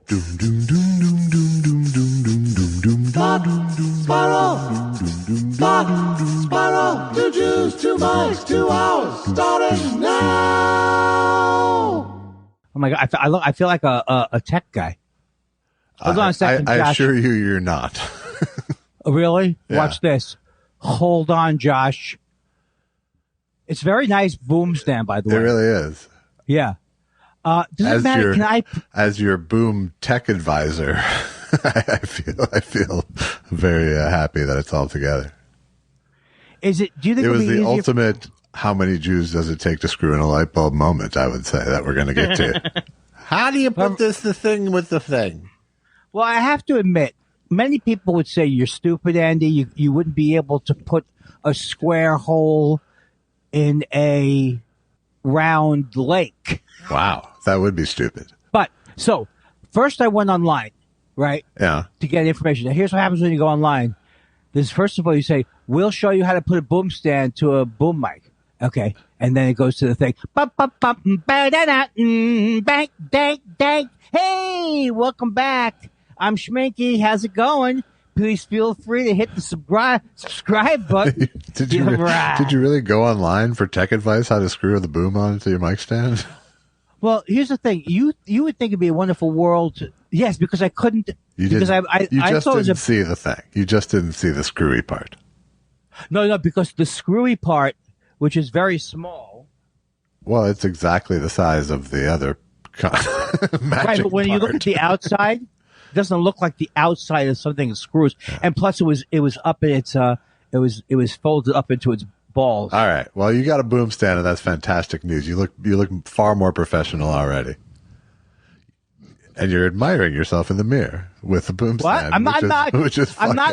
Spiral, 2 Jews, 2 mics, 2 hours, starting now. Oh my God, I feel like a tech guy. Hold on a second, I Josh. assure you, you're not. Oh, really? Yeah. Watch this. Hold on, Josh. It's very nice boom stand, by the way. It really is. Yeah. Does it matter? As your boom tech advisor, I feel very happy that it's all together. Do you think it was the easier ultimate? How many Jews does it take to screw in a light bulb moment? I would say that we're going to get to. How do you put the thing with the thing? Well, I have to admit, many people would say you're stupid, Andy. You wouldn't be able to put a square hole in a round lake. Wow, that would be stupid. But so first I went online, right? Yeah. To get information. Now here's what happens when you go online. This first of all, you say, "We'll show you how to put a boom stand to a boom mic." Okay, and then it goes to the thing. Bang, dang, dang. Hey, welcome back. I'm Schminky. How's it going? Please feel free to hit the subscribe button. Did you really go online for tech advice how to screw the boom onto your mic stand? Well, here's the thing. You would think it'd be a wonderful world. Yes, because I couldn't. You because didn't, I just thought didn't see the thing. You just didn't see the screwy part. No, because the screwy part, which is very small. Well, it's exactly the size of the other magic right, but when you look at the outside, it doesn't look like the outside of something that screws. Yeah. And plus, it was up in its it was folded up into its balls. All right. Well, you got a boom stand, and that's fantastic news. You look far more professional already. And you're admiring yourself in the mirror with the boom stand. What? I'm not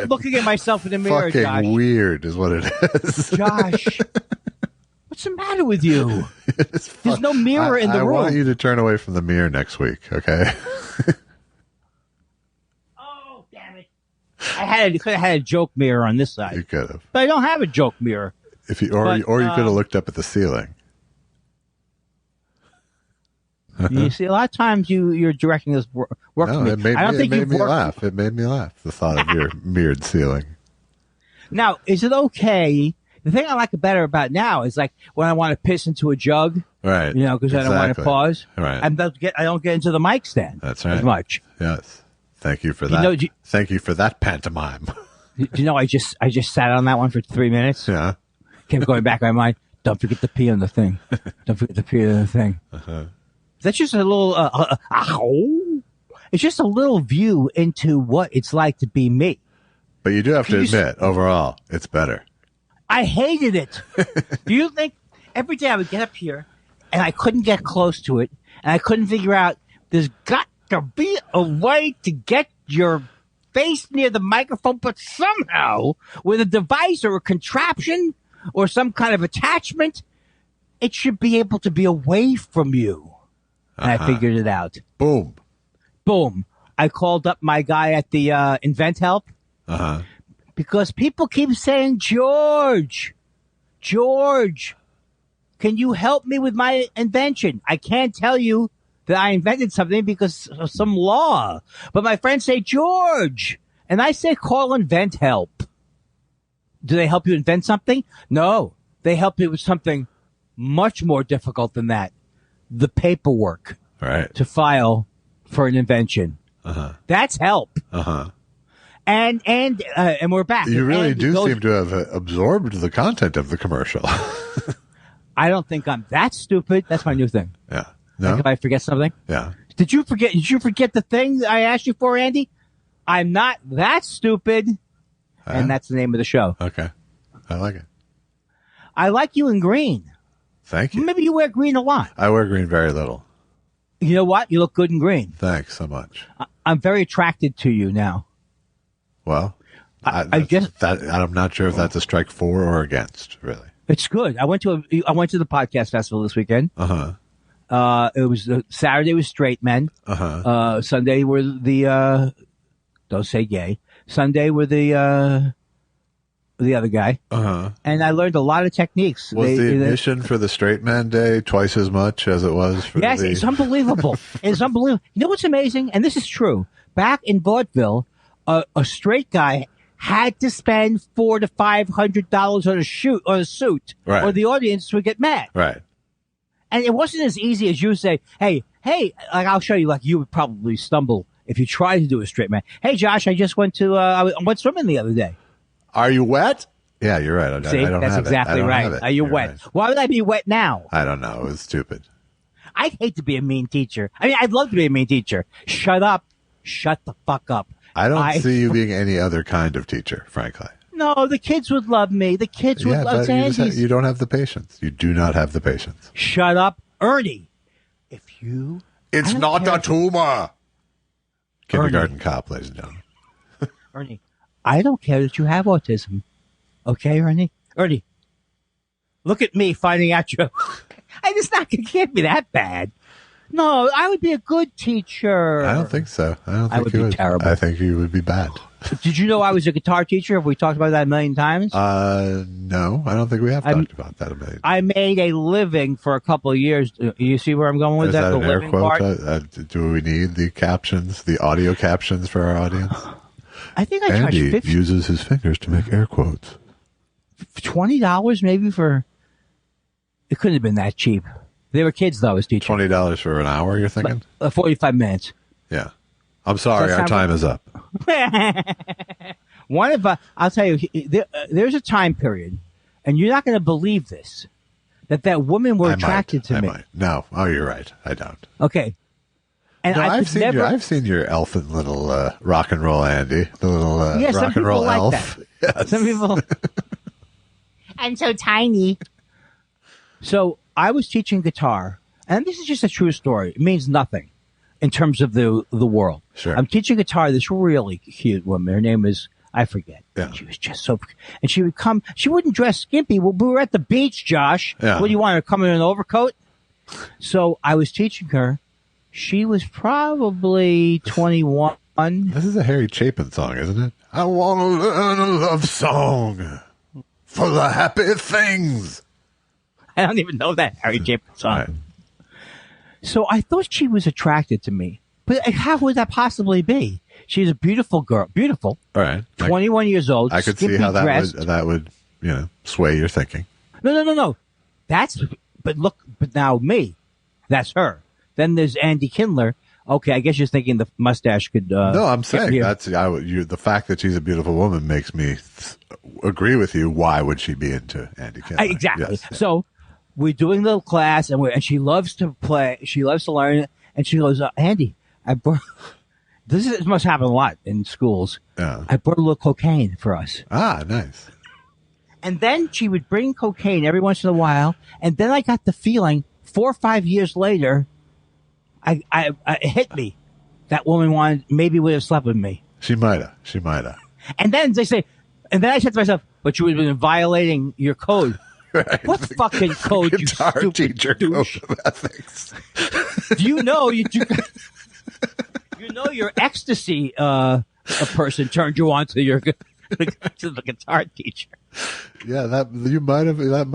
looking at myself in the mirror, fucking Josh. Weird is what it is. Josh, what's the matter with you? There's no mirror in the room. I want you to turn away from the mirror next week, okay? Oh, damn it. I could have had a joke mirror on this side. You could have. But I don't have a joke mirror. You could have looked up at the ceiling. You see, a lot of times you're directing this work no, to me. It made me laugh. It made me laugh, the thought of your mirrored ceiling. Now, is it okay? The thing I like better about now is like when I want to piss into a jug. Right. You know, because I don't want to pause. Right. I don't get into the mic stand. That's right. As much. Yes. Thank you for that. Thank you for that pantomime. Do you know, I just sat on that one for 3 minutes. Yeah. Kept going back in my mind. Don't forget to pee on the thing. Don't forget to pee on the thing. Uh-huh. That's just a little, it's just a little view into what it's like to be me. But you do have to admit, overall, it's better. I hated it. Do you think every day I would get up here and I couldn't get close to it and I couldn't figure out there's got to be a way to get your face near the microphone, but somehow with a device or a contraption or some kind of attachment, it should be able to be away from you. And I figured it out. Boom. I called up my guy at the Invent Help. Because people keep saying, George, can you help me with my invention? I can't tell you that I invented something because of some law. But my friends say, George. And I say, call Invent Help. Do they help you invent something? No. They help you with something much more difficult than that. The paperwork to file for an invention. That's help. And we're back. You really do seem to have absorbed the content of the commercial. I don't think I'm that stupid. That's my new thing. Yeah. No? Like if I forget something. Yeah. Did you forget the thing that I asked you for, Andy? I'm not that stupid. And that's the name of the show. Okay. I like it. I like you in green. Thank you. Maybe you wear green a lot. I wear green very little. You know what? You look good in green. Thanks so much. I'm very attracted to you now. Well, I'm not sure if that's a strike for or against, really. It's good. I went to the podcast festival this weekend. It was Saturday was straight men. Sunday were the don't say gay. Sunday were the the other guy, and I learned a lot of techniques. Was the admission for the straight man day twice as much as it was for yes, it's unbelievable. It's unbelievable. You know what's amazing? And this is true. Back in vaudeville, a straight guy had to spend $400 to $500 on a suit, right, or the audience would get mad. Right. And it wasn't as easy as you say, hey, like I'll show you, like you would probably stumble if you tried to do a straight man. Hey, Josh, I just went to, I went swimming the other day. Are you wet? Yeah, you're right. See, I don't that's have exactly it. right. Are you wet? Right. Why would I be wet now? I don't know. It was stupid. I'd hate to be a mean teacher. I mean, I'd love to be a mean teacher. Shut up. Shut the fuck up. I don't see you being any other kind of teacher, frankly. No, the kids would love me. The kids would love Sandy. You don't have the patience. You do not have the patience. Shut up, Ernie. If you... It's not a tumor. Kindergarten cop, ladies and gentlemen. Ernie, I don't care that you have autism. Okay, Ernie? Ernie, look at me finding out you... It can't be that bad. No, I would be a good teacher. I don't think so. I would be terrible. I think you would be bad. Did you know I was a guitar teacher? Have we talked about that a million times? No, I don't think we have talked about that a million times. I made a living for a couple of years. You see where I'm going with that? Is that the an air living quote? part? Do we need the captions, the audio captions for our audience? I think I charged Andy uses his fingers to make air quotes. $20 maybe for... It couldn't have been that cheap. They were kids, though, I was teaching. $20 for an hour, you're thinking? 45 minutes. Yeah. I'm sorry, our time is up. I'll tell you, there's a time period, and you're not going to believe this, that women were attracted to me. No. Oh, you're right. I don't. Okay. And no, I've seen your elfin little rock and roll Andy, the little rock and roll elf. Yes. Some people. I'm so tiny. So I was teaching guitar, and this is just a true story. It means nothing in terms of the world. Sure. I'm teaching guitar. This really cute woman. Her name is, I forget. Yeah. She was just so, and she would come. She wouldn't dress skimpy. Well, we were at the beach, Josh. Yeah. What do you want her to come in an overcoat? So I was teaching her. She was probably 21. This is a Harry Chapin song, isn't it? I want to learn a love song for the happy things. I don't even know that Harry Chapin song. Right. So I thought she was attracted to me. But how would that possibly be? She's a beautiful girl. Beautiful. All right. 21 years old. I could see how that would sway your thinking. No. But now me. That's her. Then there's Andy Kindler. Okay, I guess you're thinking the mustache could. No, I'm saying the fact that she's a beautiful woman makes me agree with you. Why would she be into Andy Kindler? Exactly. Yes. So we're doing the class, and she loves to play. She loves to learn, and she goes, Andy, this must happen a lot in schools. Yeah. I brought a little cocaine for us. Ah, nice. And then she would bring cocaine every once in a while, and then I got the feeling 4 or 5 years later. It hit me. That woman would have slept with me. She might have. And then I said to myself, but you would have been violating your code. Right. What fucking code, guitar you stupid teacher douche? Code of ethics. Do you know your ecstasy a person turned you on to the guitar teacher. Yeah, that might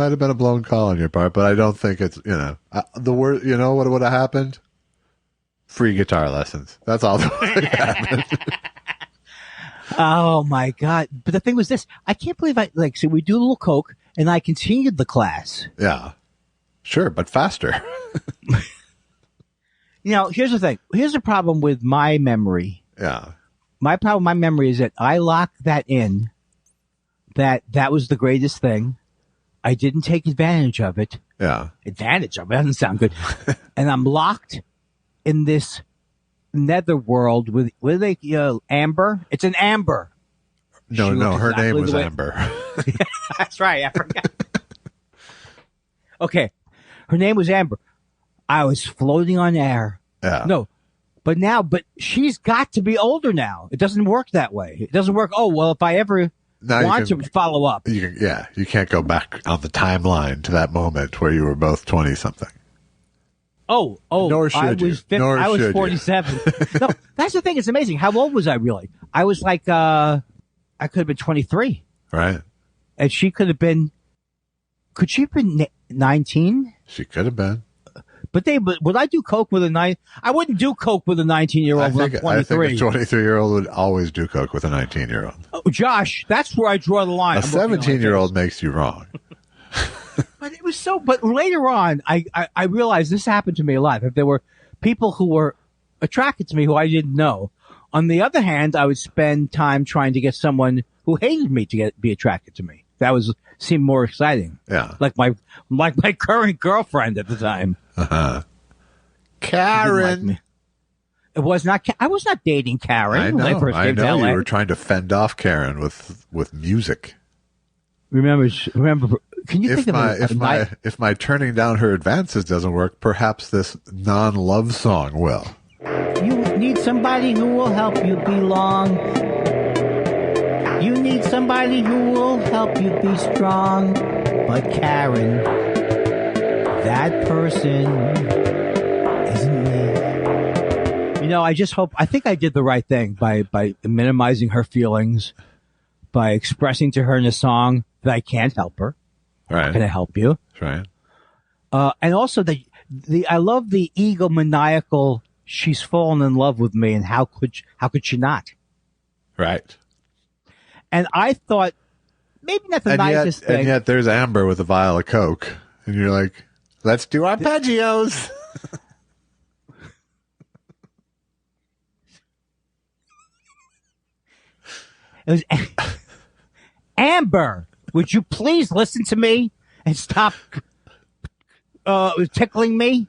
have been a blown call on your part, but I don't think it's the word. You know what would have happened? Free guitar lessons. That's all that would have happened. Oh my God! But the thing was this: I can't believe so we do a little coke, and I continued the class. Yeah, sure, but faster. Here's the thing. Here's the problem with my memory. Yeah. My problem with my memory is that I locked that in, that was the greatest thing. I didn't take advantage of it. Yeah. Advantage of it doesn't sound good. And I'm locked in this netherworld with Amber. It's an Amber. No, her name was Amber. That's right. I forgot. Okay. Her name was Amber. I was floating on air. Yeah. No. But she's got to be older now. It doesn't work that way. It doesn't work. Oh, well, if I ever want to follow up. You can't go back on the timeline to that moment where you were both 20 something. Oh, nor should I was 47. No, that's the thing. It's amazing. How old was I really? I was I could have been 23. Right. And she could have been, could she have been 19? She could have been. But would I do coke with a I wouldn't do coke with a 19-year-old when I'm 23. I think a 23-year-old would always do coke with a 19-year-old. Oh, Josh, that's where I draw the line. A 17-year-old makes you wrong. But it was but later on, I realized this happened to me a lot. That there were people who were attracted to me who I didn't know. On the other hand, I would spend time trying to get someone who hated me to be attracted to me. That seemed more exciting. Yeah. Like my current girlfriend at the time. Uh-huh. Karen. It was not. I was not dating Karen. I know. You were trying to fend off Karen with music. Remember? Can you think of if my turning down her advances doesn't work, perhaps this non-love song will. You need somebody who will help you belong. You need somebody who will help you be strong. But Karen, that person isn't me. You know, I think I did the right thing by minimizing her feelings, by expressing to her in a song that I can't help her. Right. Can I help you? Right. And also I love the egomaniacal, she's fallen in love with me and how could she not? Right. And I thought, maybe not the nicest thing. And yet there's Amber with a vial of Coke. And you're like, let's do arpeggios. It was Amber, would you please listen to me and stop tickling me?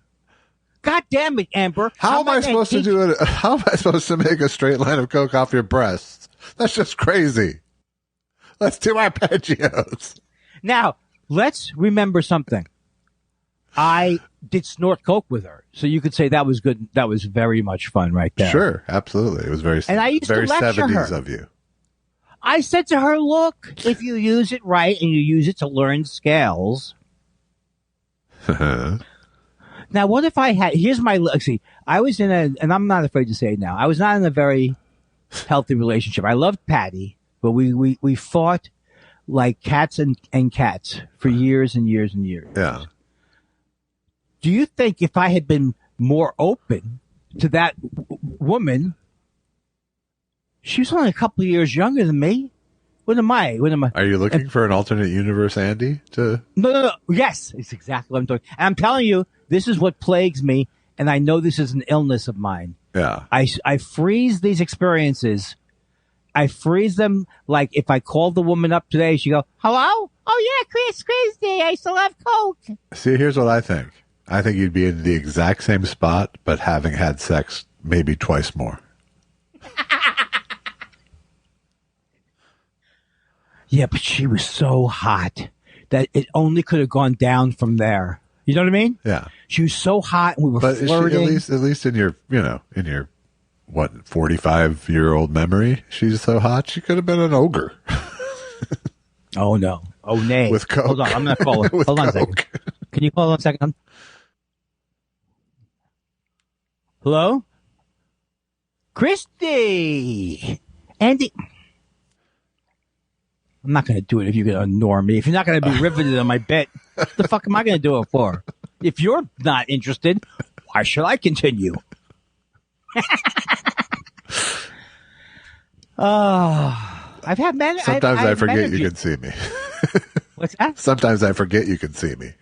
God damn it, Amber. How am I supposed to do it? How am I supposed to make a straight line of Coke off your breasts? That's just crazy. Let's do arpeggios. Now, let's remember something. I did snort Coke with her, so you could say that was good. That was very much fun right there. Sure, absolutely. It was very to lecture 70s her. of you. I said to her, look, if you use it right and you use it to learn scales. Now, what if here's my, see, I was and I'm not afraid to say it now, I was not in a very healthy relationship. I loved Patty, but we fought like cats and cats for years and years and years. Yeah. Do you think if I had been more open to that woman, she was only a couple of years younger than me. What am I? Are you looking for an alternate universe, Andy? No. Yes, it's exactly what I'm doing. And I'm telling you, this is what plagues me, and I know this is an illness of mine. Yeah. I freeze these experiences. I freeze them like if I called the woman up today, she'd go, hello? Oh, yeah, Chris Day. I still have Coke. See, here's what I think. I think you'd be in the exact same spot, but having had sex maybe twice more. Yeah, but she was so hot that it only could have gone down from there. You know what I mean? Yeah. She was so hot and we were flirting. At least in your, in your, 45-year-old memory, she's so hot, she could have been an ogre. Oh, no. Oh, nay. With Coke. Hold on, I'm not calling. Hold on a second. Can you hold on a second? Hello? Christy! Andy... I'm not going to do it if you're going to ignore me. If you're not going to be riveted on my bit, what the fuck am I going to do it for? If you're not interested, why should I continue? I've had men. Sometimes I forget you can see me. What's that? Sometimes I forget you can see me.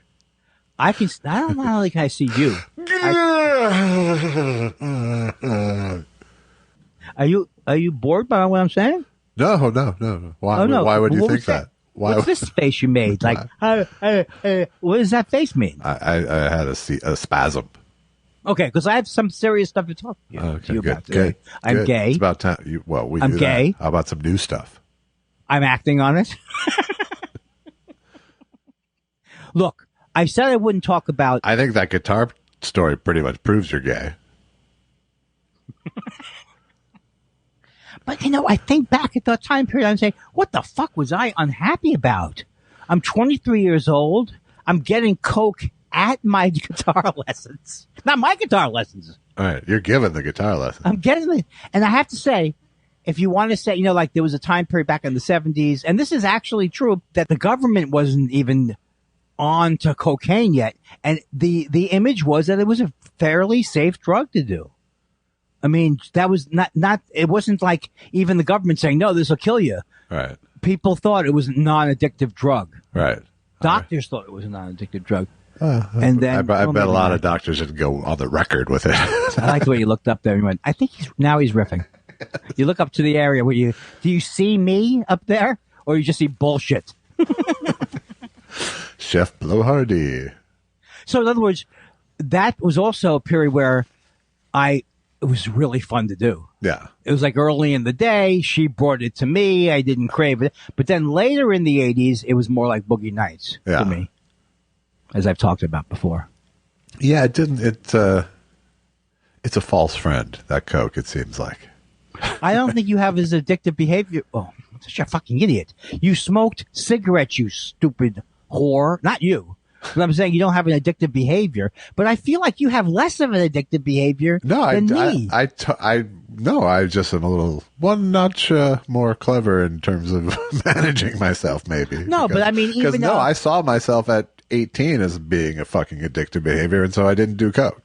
I don't know how can I see you. Are you bored by what I'm saying? No. Why? Oh, no. Why would you think that? What's this face you made? Like, what does that face mean? I had a spasm. Okay, because I have some serious stuff to talk to you about today. Good. I'm gay. It's about time. I'm gay. How about some new stuff? I'm acting on it. Look, I said I wouldn't talk about... I think that guitar story pretty much proves you're gay. But, I think back at that time period and say, what the fuck was I unhappy about? I'm 23 years old. I'm getting Coke at my guitar lessons. Not my guitar lessons. All right. You're giving the guitar lessons. I'm getting it. And I have to say, if you want to say, like there was a time period back in the 70s, and this is actually true, that the government wasn't even on to cocaine yet. And the image was that it was a fairly safe drug to do. I mean, that was not, it wasn't like even the government saying, no, this will kill you. Right. People thought it was a non-addictive drug. Right. Doctors thought it was a non-addictive drug. And then I bet a lot of doctors would go on the record with it. I like the way you looked up there and went, I think he's riffing. You look up to the area where do you see me up there, or you just see bullshit? Chef Blowhardy. So in other words, that was also a period where it was really fun to do. Yeah. It was like early in the day. She brought it to me. I didn't crave it. But then later in the 80s, it was more like Boogie Nights to me, as I've talked about before. Yeah, it didn't. It's a false friend, that Coke, it seems like. I don't think you have as addictive behavior. Oh, such a fucking idiot. You smoked cigarettes, you stupid whore. Not you. But I'm saying you don't have an addictive behavior, but I feel like you have less of an addictive behavior than me. No, I just am a little one notch more clever in terms of managing myself, maybe. No, but I mean, even though I saw myself at 18 as being a fucking addictive behavior, and so I didn't do Coke.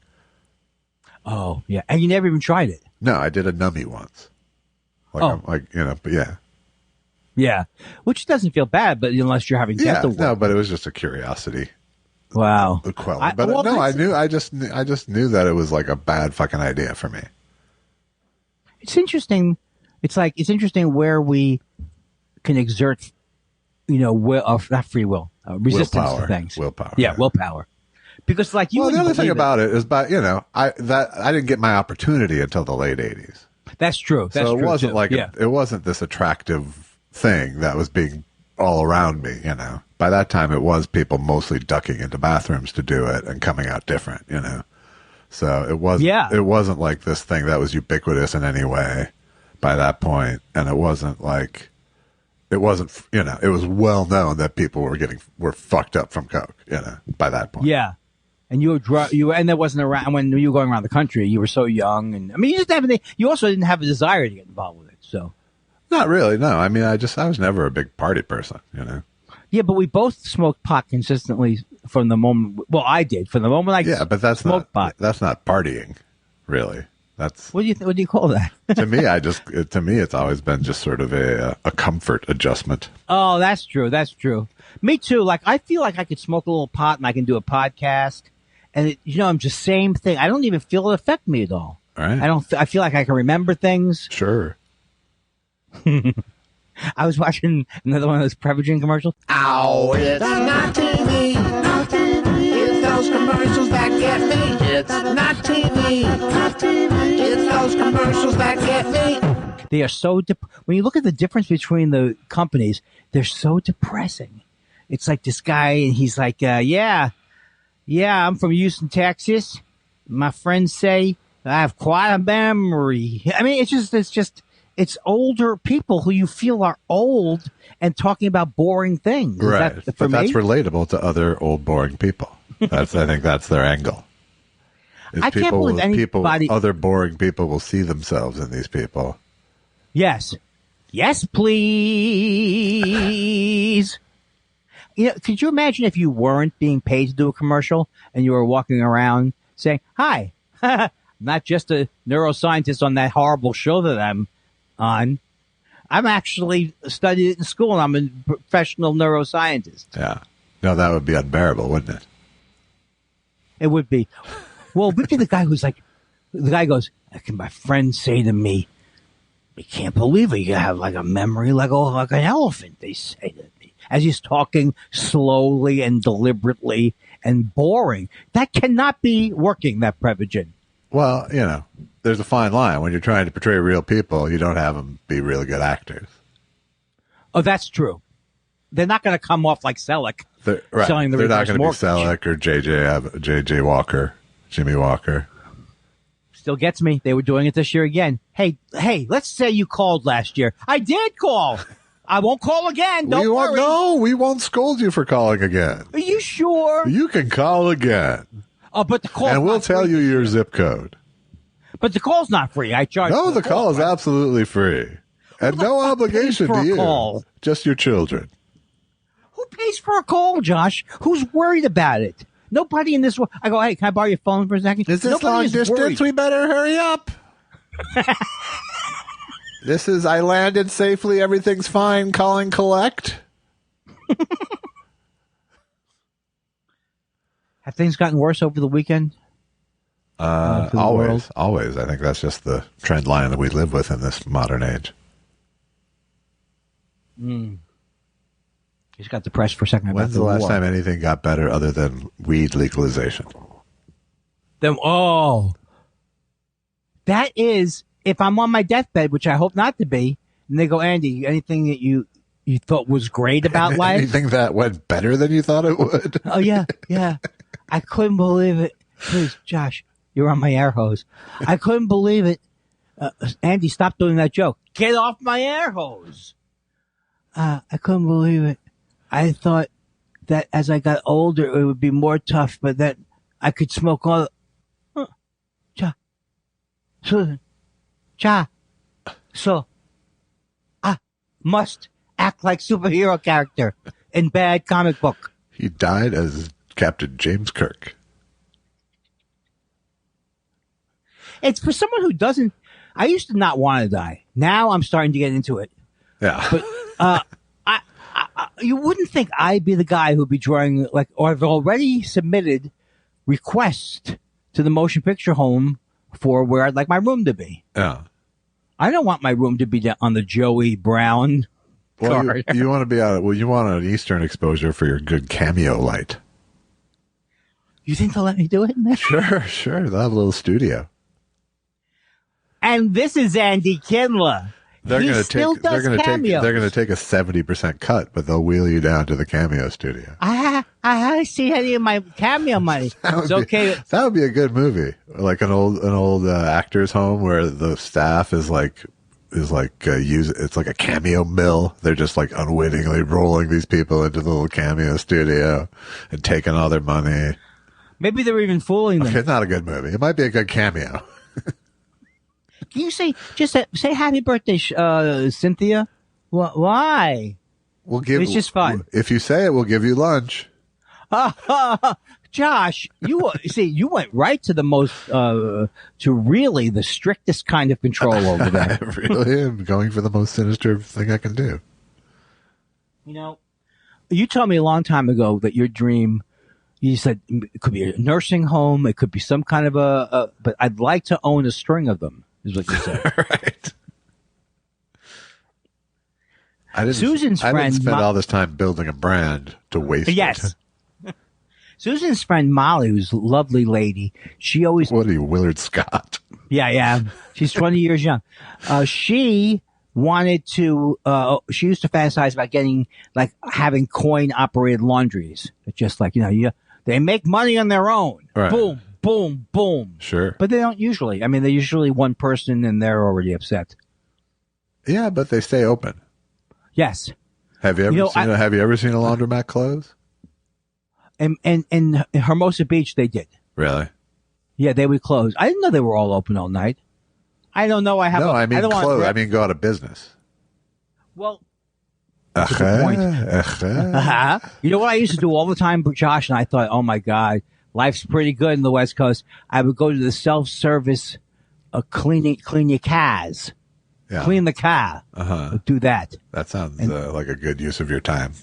Oh, yeah. And you never even tried it? No, I did a numbie once. But yeah. Yeah. Which doesn't feel bad, but unless you're having dental work. No, but it was just a curiosity. Wow. I just knew that it was like a bad fucking idea for me. It's interesting. It's interesting where we can exert, not free will, resistance to things. Willpower. Yeah, willpower. Because like you. Well, the other thing about it is, I didn't get my opportunity until the late 80s. That's true. So it wasn't it wasn't this attractive thing that was being all around me. By that time, it was people mostly ducking into bathrooms to do it and coming out different. So it was. Yeah. It wasn't like this thing that was ubiquitous in any way by that point, and it wasn't like. It wasn't, it was well known that people were fucked up from Coke, by that point. Yeah. And and that wasn't around when you were going around the country. You were so young, and I mean, you also didn't have a desire to get involved with it. So, not really. No, I mean, I was never a big party person. Yeah, but we both smoked pot consistently from the moment. Well, I did from the moment I but that's smoked pot. That's not partying, really. That's what do you call that? To me, it's always been just sort of a comfort adjustment. Oh, that's true. That's true. Me too. Like I feel like I could smoke a little pot and I can do a podcast. And I'm just same thing. I don't even feel it affect me at all. Right. I feel like I can remember things. Sure. I was watching another one of those Prevagen commercials. Ow, it's not TV. Not TV. It's those commercials that get me. It's not TV. Not TV. It's those commercials that get me. They are so when you look at the difference between the companies, they're so depressing. It's like this guy, and he's like, Yeah, I'm from Houston, Texas. My friends say I have quite a memory. I mean, it's older people who you feel are old and talking about boring things. Right. That's relatable to other old, boring people. I think that's their angle. I can't believe anybody. Other boring people will see themselves in these people. Yes. Yes, please. Could you imagine if you weren't being paid to do a commercial and you were walking around saying, hi, not just a neuroscientist on that horrible show that I'm on. I'm actually studied it in school and I'm a professional neuroscientist. Yeah. No, that would be unbearable, wouldn't it? It would be. Well, it would be the guy who's like, the guy goes, my friends say to me, I can't believe it. You have like a memory like an elephant, they say to me. As he's talking slowly and deliberately and boring. That cannot be working, that Prevagen. Well, there's a fine line. When you're trying to portray real people, you don't have them be really good actors. Oh, that's true. They're not going to come off like Selleck. Right. Selling the They're not going to be mortgage. Selleck or J.J. Walker, Jimmy Walker. Still gets me. They were doing it this year again. Hey, let's say you called last year. I did call. I won't call again. Don't worry. No, we won't scold you for calling again. Are you sure? You can call again. Oh, but the call. And we'll tell you your zip code. But the call's not free. I charge. No, the call is absolutely free. And no obligation for to a you. call? Just your children. Who pays for a call, Josh? Who's worried about it? Nobody in this world. I go, hey, can I borrow your phone for a second? Is this long distance? Worried. We better hurry up. This is, I landed safely. Everything's fine. Calling collect. Have things gotten worse over the weekend? Always. I think that's just the trend line that we live with in this modern age. Just got depressed for a second. When's the last time anything got better other than weed legalization? That is, if I'm on my deathbed, which I hope not to be, and they go, Andy, anything that you thought was great about life? Anything that went better than you thought it would? Oh, yeah. I couldn't believe it. Please, Josh, you're on my air hose. I couldn't believe it. Andy, stop doing that joke. Get off my air hose. I couldn't believe it. I thought that as I got older, it would be more tough, but that I could smoke all. Susan, so I must act like superhero character in bad comic book. He died as Captain James Kirk. It's for someone who doesn't. I used to not want to die. Now I'm starting to get into it. Yeah. But you wouldn't think I'd be the guy who'd be drawing, like, or I've already submitted requests to the motion picture home for where I'd like my room to be. Yeah. I don't want my room to be on the Joey Brown card. You want to be out. Well, you want an Eastern exposure for your good cameo light. You think they'll let me do it in there? Sure. They'll have a little studio. And this is Andy Kindler. They're going to take a 70% cut, but they'll wheel you down to the cameo studio. I see any of my cameo money. It's okay. That would be a good movie, like an old actors' home where the staff is like it's like a cameo mill. They're just like unwittingly rolling these people into the little cameo studio and taking all their money. Maybe they're even fooling them. Okay, it's not a good movie. It might be a good cameo. Can you say happy birthday, Cynthia? Why? It's just fun. If you say it, we'll give you lunch. Josh, you went right to the most, to really the strictest kind of control over that. I really am going for the most sinister thing I can do. You know, you told me a long time ago that your dream, you said it could be a nursing home, it could be some kind of but I'd like to own a string of them, is what you said. Right. Susan's friend. I didn't spend all this time building a brand to waste Yes. it. Susan's friend Molly, who's a lovely lady, she always. What are you, Willard Scott? Yeah. She's 20 years young. She wanted to. She used to fantasize about having coin operated laundries. It's just like they make money on their own. Right. Boom, boom, boom. Sure. But they don't usually. I mean, they're usually one person and they're already upset. Yeah, but they stay open. Yes. Have you ever seen a laundromat close? And in Hermosa Beach, they did. Really? Yeah, they would close. I didn't know they were all open all night. I don't know. I mean close. I mean go out of business. Well, that's a good point. You know what I used to do all the time, Josh, and I thought, oh my God, life's pretty good in the West Coast. I would go to the self-service clean your cars. Yeah. Clean the car. Do that. That sounds like a good use of your time.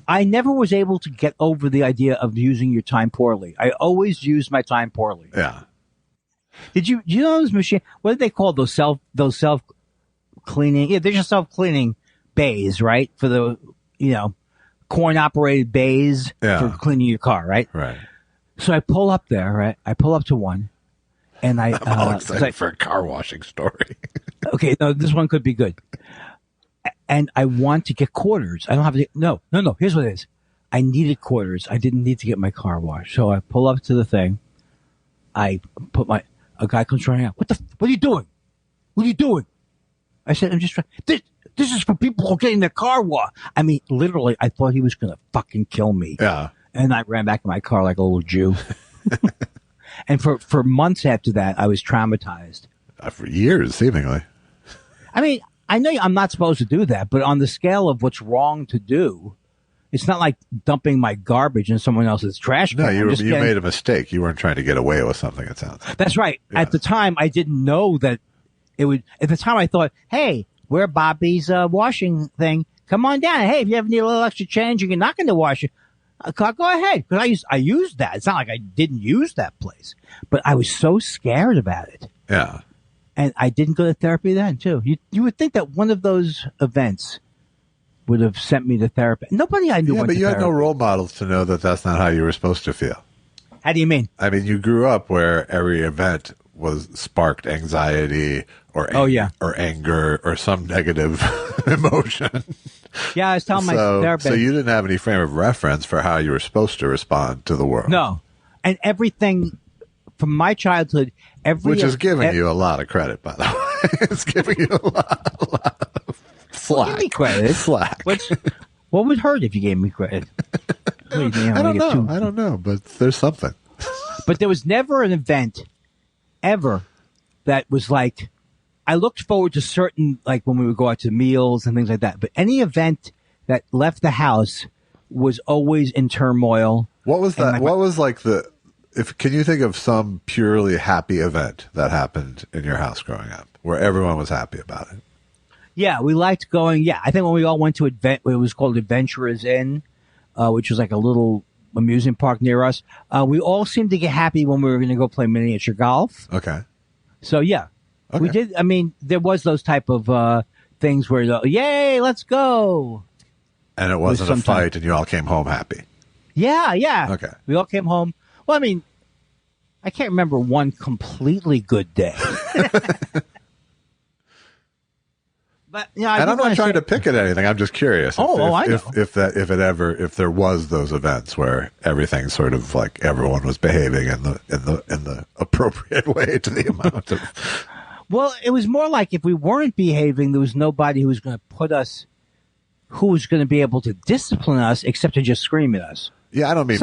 I never was able to get over the idea of using your time poorly. I always used my time poorly. Yeah. Did you know those machine? What did they call those self cleaning? Yeah, they're just self cleaning bays, right? For the coin operated bays for cleaning your car, right? Right. So I pull up there, right? I pull up to one, and I'm all excited for a car washing story. Okay, no, this one could be good. And I want to get quarters. I don't have to. No. Here's what it is. I needed quarters. I didn't need to get my car washed. So I pull up to the thing. I put a guy comes running out. What are you doing? What are you doing? I said, I'm just trying. This is for people who are getting their car washed. I mean, literally, I thought he was going to fucking kill me. Yeah. And I ran back in my car like a little Jew. And for months after that, I was traumatized. For years, seemingly. I mean, I know I'm not supposed to do that, but on the scale of what's wrong to do, it's not like dumping my garbage in someone else's trash can. No, you made a mistake. You weren't trying to get away with something, it sounds like. That's right. Yeah. At the time, I didn't know that it would. At the time, I thought, hey, we're Bobby's washing thing. Come on down. Hey, if you ever need a little extra change, you can knock in the washer. Go ahead. Because I used that. It's not like I didn't use that place. But I was so scared about it. Yeah. And I didn't go to therapy then, too. You would think that one of those events would have sent me to therapy. Nobody I knew went to therapy. Yeah, but you had no role models to know that that's not how you were supposed to feel. How do you mean? I mean, you grew up where every event was sparked anxiety or anger or some negative emotion. Yeah, I was telling my therapist. So you didn't have any frame of reference for how you were supposed to respond to the world. No. And everything from my childhood, which is giving you a lot of credit, by the way. It's giving you a lot of slack. Give me credit. Slack. What would hurt if you gave me credit? I don't know, but there's something. But there was never an event ever that was like, I looked forward to certain, like when we would go out to meals and things like that. But any event that left the house was always in turmoil. What was that? What was like can you think of some purely happy event that happened in your house growing up where everyone was happy about it? Yeah, we liked going. Yeah, I think when we all went to it was called Adventurers Inn, which was like a little amusement park near us. We all seemed to get happy when we were going to go play miniature golf. Okay. So yeah, we did. I mean, there was those type of things where, yay, let's go. And it wasn't a fight, and you all came home happy. Yeah. Okay. We all came home. Well, I mean, I can't remember one completely good day. But and I'm not trying to pick at anything. I'm just curious. I know. If there was those events where everything sort of like everyone was behaving in the appropriate way to the amount of. Well, it was more like if we weren't behaving, there was nobody who was going to who was going to be able to discipline us except to just scream at us. Yeah, I don't mean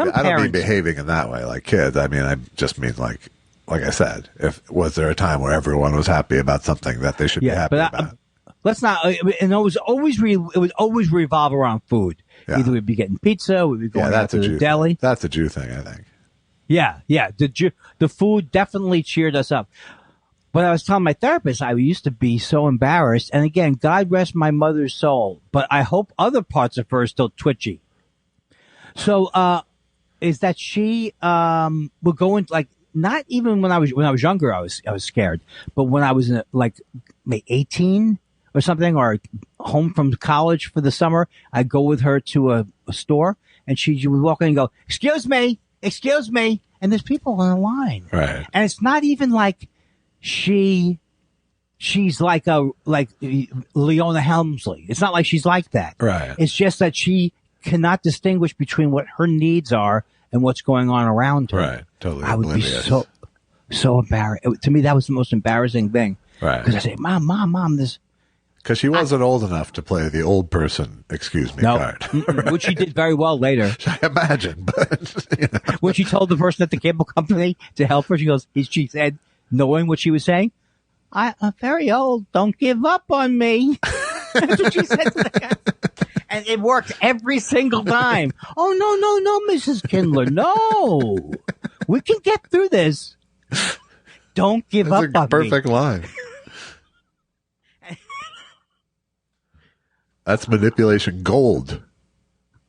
behaving in that way, like kids. I mean, I just mean like I said, was there a time where everyone was happy about something that they should be happy about? Let's not. And it would always revolve around food. Yeah. Either we'd be getting pizza, we'd be going out to the deli. That's a Jew thing, I think. Yeah. The food definitely cheered us up. But I was telling my therapist I used to be so embarrassed. And again, God rest my mother's soul. But I hope other parts of her are still twitchy. So, is that she would go into like not even when I was younger I was scared, but when I was in like maybe 18 or something, or home from college for the summer, I'd go with her to a store, and she would walk in and go, excuse me, and there's people in a line, right? And it's not even like she's like Leona Helmsley. It's not like she's like that, right? It's just that she cannot distinguish between what her needs are and what's going on around her. Right, totally. I would be so embarrassed. To me, that was the most embarrassing thing, right? Because I say, Mom, this. Because she wasn't old enough to play the old person, excuse me, card. Which she did very well later. I imagine, but, When she told the person at the cable company to help her, she said, knowing what she was saying, I'm very old, don't give up on me. That's what she said to the guy. And it worked every single time. Oh, no, Mrs. Kindler, no. We can get through this. Don't give up on me. Perfect line. That's manipulation gold.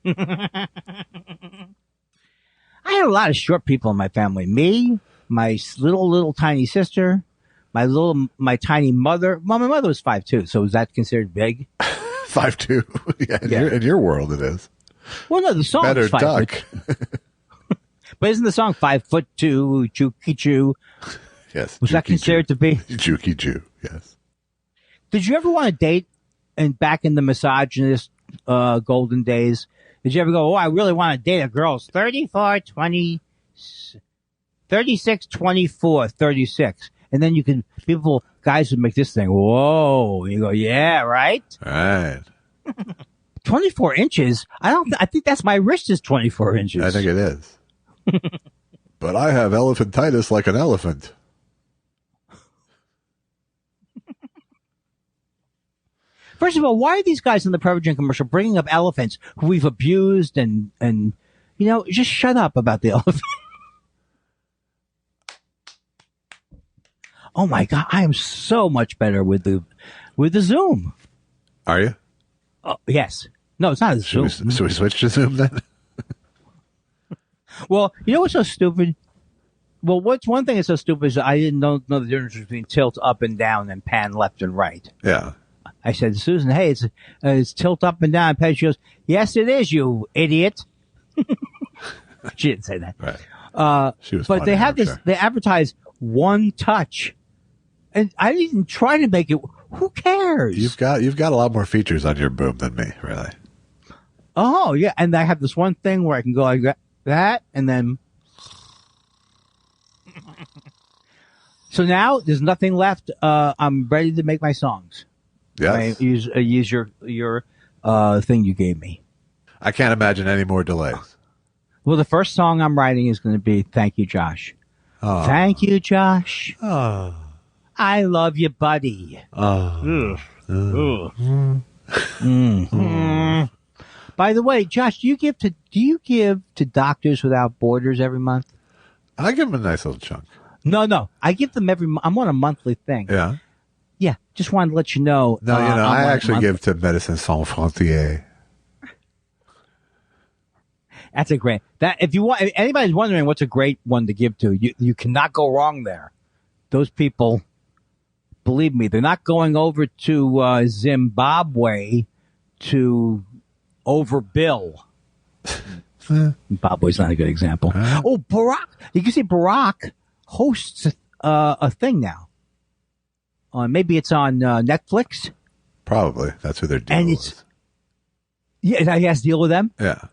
I had a lot of short people in my family. Me, my little tiny sister, my tiny mother. Well, my mother was 5'2", so was that considered big? 5'2". Yeah, in your world it is. Well, no, the song Better is 5 duck. foot. But isn't the song 5'2", Juki Jew? Yes. Was that considered to be? Juki Jew, yes. Did you ever want to date? And back in the misogynist golden days, did you ever go, I really want to date a girl who's 34, 20, 36, 24, 36. And then guys would make this thing, whoa. And you go, yeah, right? Right. 24 inches? I think that's my wrist is 24 inches. I think it is. But I have elephantitis like an elephant. First of all, why are these guys in the Prevagen commercial bringing up elephants who we've abused and just shut up about the elephant. Oh my God, I am so much better with the Zoom. Are you? Oh, yes. No, it's not a Zoom. Should we switch to Zoom then? Well, you know what's so stupid? Well, what's one thing that's so stupid is I didn't know the difference between tilt up and down and pan left and right. Yeah. I said to Susan, hey, it's tilt up and down. And she goes, yes, it is, you idiot. She didn't say that. Right. She was but funny, they have I'm this, sure. they advertise one touch. And I didn't try to make it. Who cares? You've got a lot more features on your boom than me, really. Oh, yeah. And I have this one thing where I can go like that, and then. So now there's nothing left. I'm ready to make my songs. Yes. I use your thing you gave me. I can't imagine any more delays. Well, the first song I'm writing is going to be "Thank You, Josh." Oh. Thank you, Josh. Oh. I love you, buddy. Oh. By the way, Josh, do you give to Doctors Without Borders every month? I give them a nice little chunk. No. I give them I'm on a monthly thing. Yeah. Yeah. Just wanted to let you know. No, I actually give to Médecins Sans Frontières. That's a great. If anybody's wondering what's a great one to give to, you cannot go wrong there. Those people, believe me, they're not going over to Zimbabwe to overbill. Zimbabwe's not a good example. Oh, Barack! You can see Barack hosts a thing now. Maybe it's on Netflix. Probably that's who they're dealing with. Yeah, he has to deal with them. Yeah.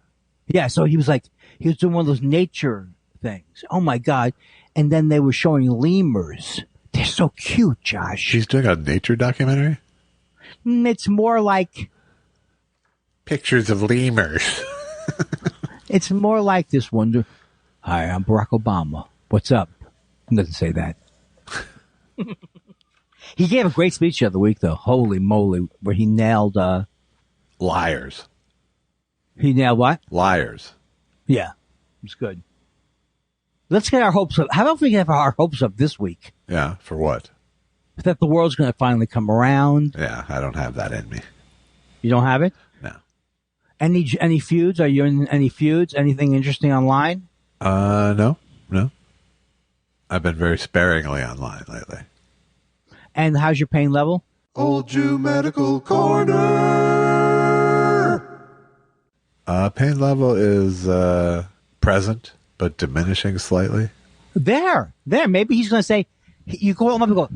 Yeah, so he was doing one of those nature things. Oh my God. And then they were showing lemurs. They're so cute, Josh. He's doing a nature documentary? It's more like Pictures of lemurs. it's more like this one. Hi, I'm Barack Obama. What's up? He doesn't say that. He gave a great speech the other week, though. Holy moly, where he nailed Liars. He nailed what? Liars. Yeah, it's good. Let's get our hopes up. How about we have our hopes up this week? Yeah, for what? That the world's going to finally come around. Yeah, I don't have that in me. You don't have it? No. Any feuds? Are you in any feuds? Anything interesting online? No. I've been very sparingly online lately. And how's your pain level? Old Jew Medical Corner. Pain level is present, but diminishing slightly. There. Maybe he's going to say, you call him up and go,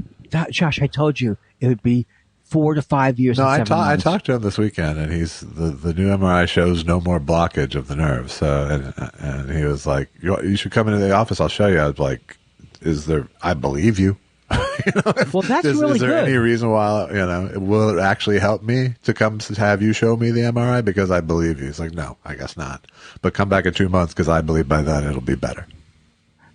Josh, I told you it would be 4 to 5 years. No, and 7 I months. talked to him this weekend, and he's the new MRI shows no more blockage of the nerves. So, and he was like, "You should come into the office. I'll show you." I was like, "Is there? I believe you." Well, that's really is there good. any reason why will it actually help me to come to have you show me the MRI because I believe you? He's like, "No, I guess not. But come back in 2 months because I believe by then it'll be better."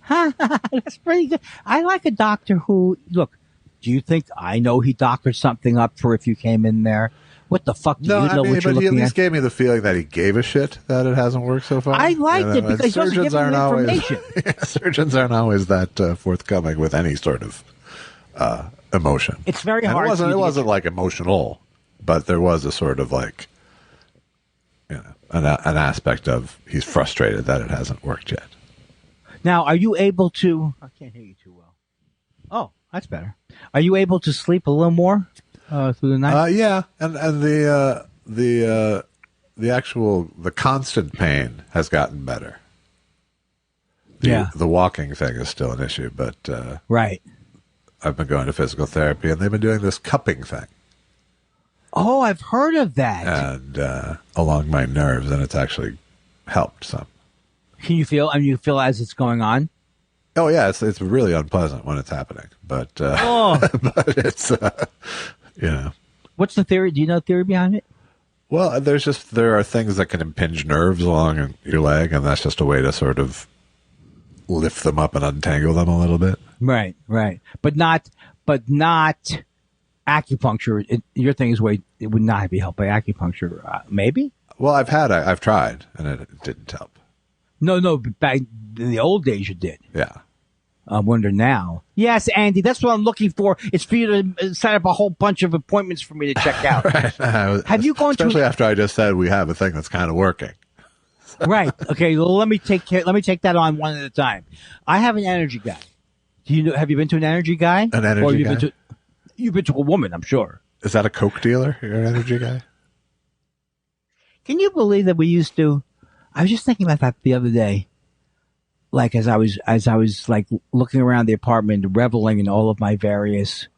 That's pretty good. I like a doctor who look. Do you think I know he doctored something up for if you came in there? What the fuck do you know what you're but he at looking least at? gave me the feeling that he gave a shit that it hasn't worked so far. I liked it because he wasn't giving me information. Surgeons aren't always that forthcoming with any sort of emotion. It's very and hard. It wasn't like emotional, but there was a sort of like, an aspect of he's frustrated that it hasn't worked yet. Now, are you able to? I can't hear you too well. Oh, that's better. Are you able to sleep a little more through the night? Yeah, and the constant pain has gotten better. The walking thing is still an issue, but right. I've been going to physical therapy, and they've been doing this cupping thing. Oh, I've heard of that. And along my nerves, and it's actually helped some. Can you feel? You feel as it's going on? Oh yeah, it's really unpleasant when it's happening, but but it's What's the theory? Do you know the theory behind it? Well, there are things that can impinge nerves along your leg, and that's just a way to sort of lift them up and untangle them a little bit. Right. But not acupuncture. Your thing is it would not be helped by acupuncture. Maybe. Well, I've tried, and it didn't help. No, but back in the old days you did. Yeah. I wonder now. Yes, Andy, that's what I'm looking for. It's for you to set up a whole bunch of appointments for me to check out. Right. Have you gone especially after I just said we have a thing that's kind of working. Right. Okay. Well, let me take that on one at a time. I have an energy guy. Have you been to an energy guy? An energy guy? You've been to a woman, I'm sure. Is that a Coke dealer? You're an energy guy? Can you believe that we used to? I was just thinking about that the other day. Like as I was like looking around the apartment, reveling in all of my various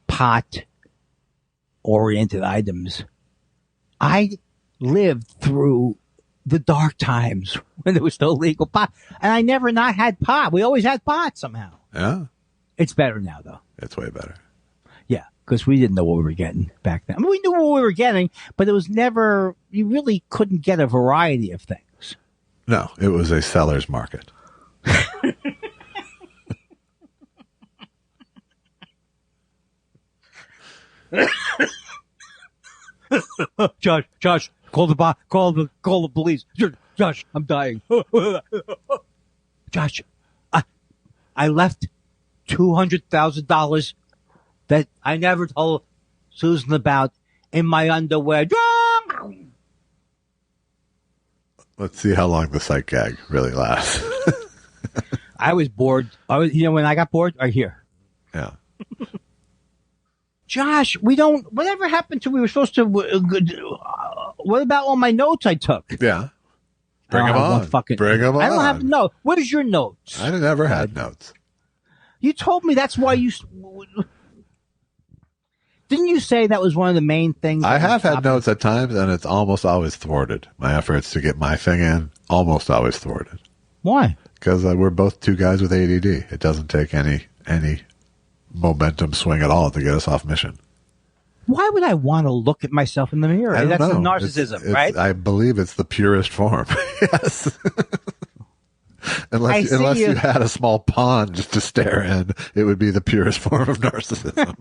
pot-oriented items. I lived through the dark times when there was no legal pot, and I never not had pot. We always had pot somehow. Yeah, it's better now though. It's way better. Yeah, because we didn't know what we were getting back then. I mean, we knew what we were getting, but it was never. You really couldn't get a variety of things. No, it was a seller's market. Josh, call the police. Josh, I'm dying. Josh, I left $200,000 that I never told Susan about in my underwear. Let's see how long the sight gag really lasts. I was bored. When I got bored, right here. Yeah. Josh, whatever happened to, we were supposed to, what about all my notes I took? Yeah. Bring them on. Bring them on. I don't have, no. What is your notes? I never had notes. You told me that's why you, didn't you say that was one of the main things? I have had notes at times, and it's almost always thwarted. My efforts to get my thing in, almost always thwarted. Why? Because we're both two guys with ADD. It doesn't take any momentum swing at all to get us off mission. Why would I want to look at myself in the mirror? I don't That's know. Narcissism, right? I believe it's the purest form. Yes. Unless you had a small pond just to stare in, it would be the purest form of narcissism.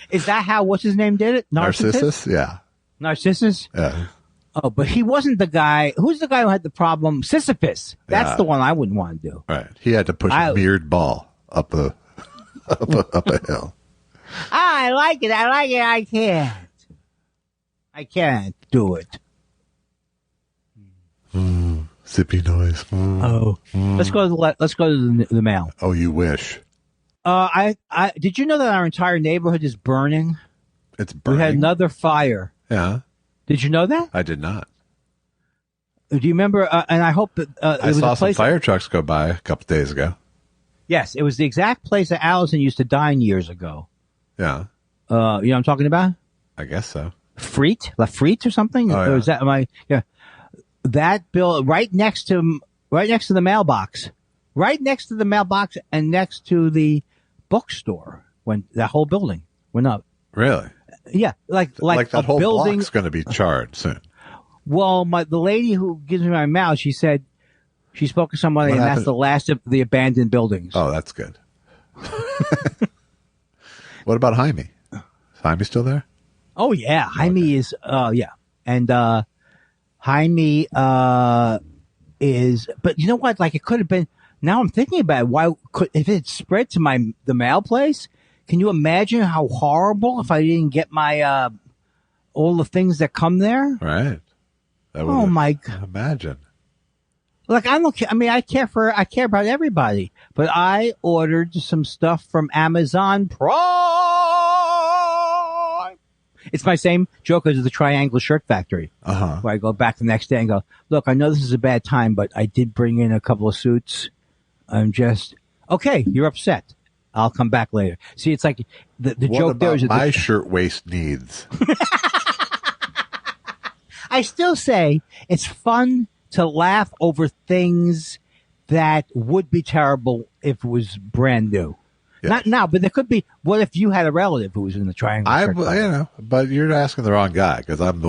Is that how, what's his name did it? Narcissus? Yeah. Narcissus? Yeah. Oh, but he wasn't the guy. Who's the guy who had the problem? Sisyphus. That's the one I wouldn't want to do. Right. He had to push a mirrored ball up a hill. I like it. I can't do it. Sippy noise. Let's go to the mail. Oh, you wish. Did you know that our entire neighborhood is burning? It's burning. We had another fire. Yeah. Did you know that? I did not. Do you remember? And I hope that I saw some fire trucks go by a couple days ago. Yes, it was the exact place that Allison used to dine years ago. Yeah. You know what I'm talking about? I guess so. La Frite or something? Oh, yeah. Or is that yeah. That bill right next to the mailbox. Right next to the mailbox and next to the bookstore when that whole building went up. Really? Yeah, like that whole building block's going to be charred soon. Well, the lady who gives me my mail, she said she spoke to somebody, and that's the last of the abandoned buildings. Oh, that's good. What about Jaime? Is Jaime still there? Oh yeah, Jaime is. Yeah, and Jaime is. But you know what? Like it could have been. Now I'm thinking about it. Why could if it spread to the mail place? Can you imagine how horrible if I didn't get my all the things that come there? Right. Oh my God! Imagine. Like I don't care. I mean, I care about everybody, but I ordered some stuff from Amazon Prime. It's my same joke as the Triangle Shirt Factory, where I go back the next day and go, "Look, I know this is a bad time, but I did bring in a couple of suits. I'm just okay. You're upset. I'll come back later." See, it's like the joke there is my shirtwaist needs. I still say it's fun to laugh over things that would be terrible if it was brand new. Yes. Not now, but there could be. What if you had a relative who was in the Triangle? But you're asking the wrong guy because I am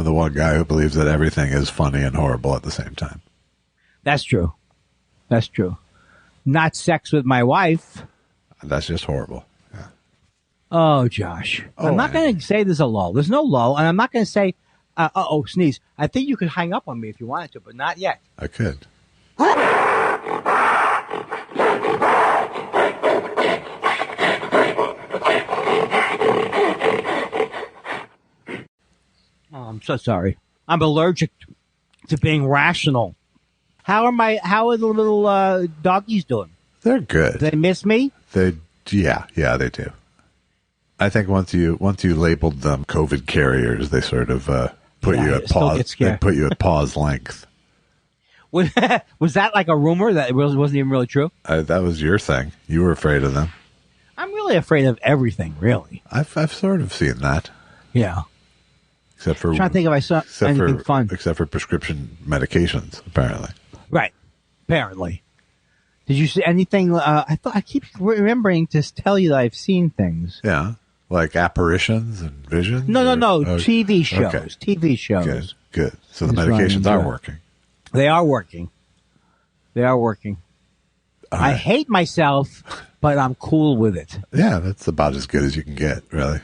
the one guy who believes that everything is funny and horrible at the same time. That's true. Not sex with my wife. That's just horrible. Yeah. Oh, Josh. Oh, I'm not going to say there's a lull. There's no lull, and I'm not going to say, sneeze. I think you could hang up on me if you wanted to, but not yet. I could. Oh, I'm so sorry. I'm allergic to being rational. How are the little doggies doing? They're good. Do they miss me? Yeah, they do. I think once you labeled them COVID carriers, they sort of put you at pause. They put you at pause length. Was that like a rumor that it wasn't even really true? That was your thing. You were afraid of them. I'm really afraid of everything. Really. I've sort of seen that. Yeah. Except for I'm trying to think if I saw anything fun. Except for prescription medications, apparently. Right. Apparently. Did you see anything? I keep remembering to tell you that I've seen things. Yeah. Like apparitions and visions? No. TV shows. Okay. TV shows. Good. So the medications are working. They are working. I hate myself, but I'm cool with it. Yeah, that's about as good as you can get, really.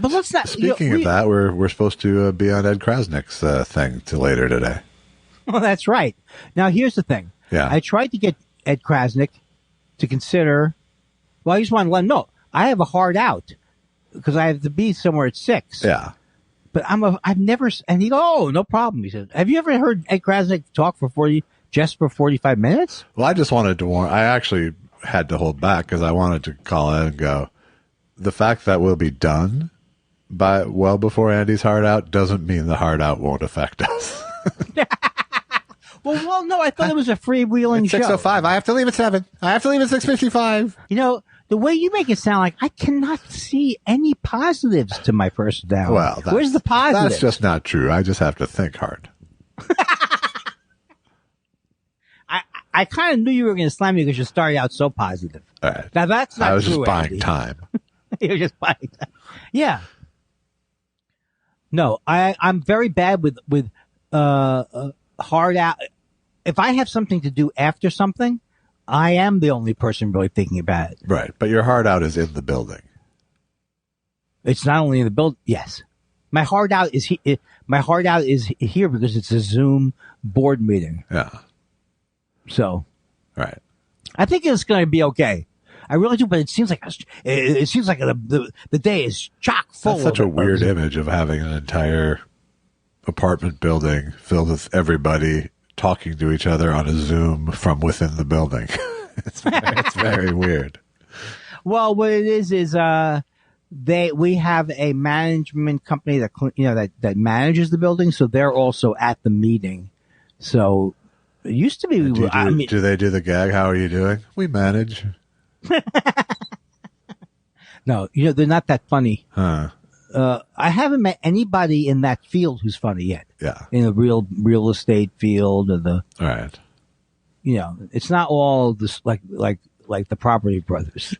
But let's not. Speaking of that, we're supposed to be on Ed Krasnick's thing till later today. Well, that's right. Now, here's the thing. Yeah. I tried to get Ed Krasnick to consider. Well, I just want to let him know I have a hard out because I have to be somewhere at 6. Yeah. But I've never. And he goes, "Oh, no problem." He said, "Have you ever heard Ed Krasnick talk for 45 minutes?" Well, I just wanted to warn. I actually had to hold back because I wanted to call in and go. The fact that we'll be done by well before Andy's hard out doesn't mean the hard out won't affect us. Well, no, I thought it was a freewheeling show. 6:05. I have to leave at 7. I have to leave at 6:55. You know, the way you make it sound like I cannot see any positives to my personality. Well, where's the positive? That's just not true. I just have to think hard. I kind of knew you were going to slam me because you started out so positive. All right. Now that's not true. I was just buying Andy. time. You were just buying time. Yeah. No, I'm very bad with hard out. If I have something to do after something, I am the only person really thinking about it. Right, but your hard out is in the building. It's not only in the building. Yes, my hard out is my hard out is here because it's a Zoom board meeting. Yeah. So, right. I think it's going to be okay. I really do, but it seems like the day is chock full. That's such a weird image of having an entire apartment building filled with everybody talking to each other on a Zoom from within the building. It's very weird. Well, what it is we have a management company that manages the building, so they're also at the meeting. So it used to be. Do they do the gag? How are you doing? We manage. No, they're not that funny. Huh. I haven't met anybody in that field who's funny yet. Yeah. In the real estate field or the. All right. It's not all this like the Property Brothers.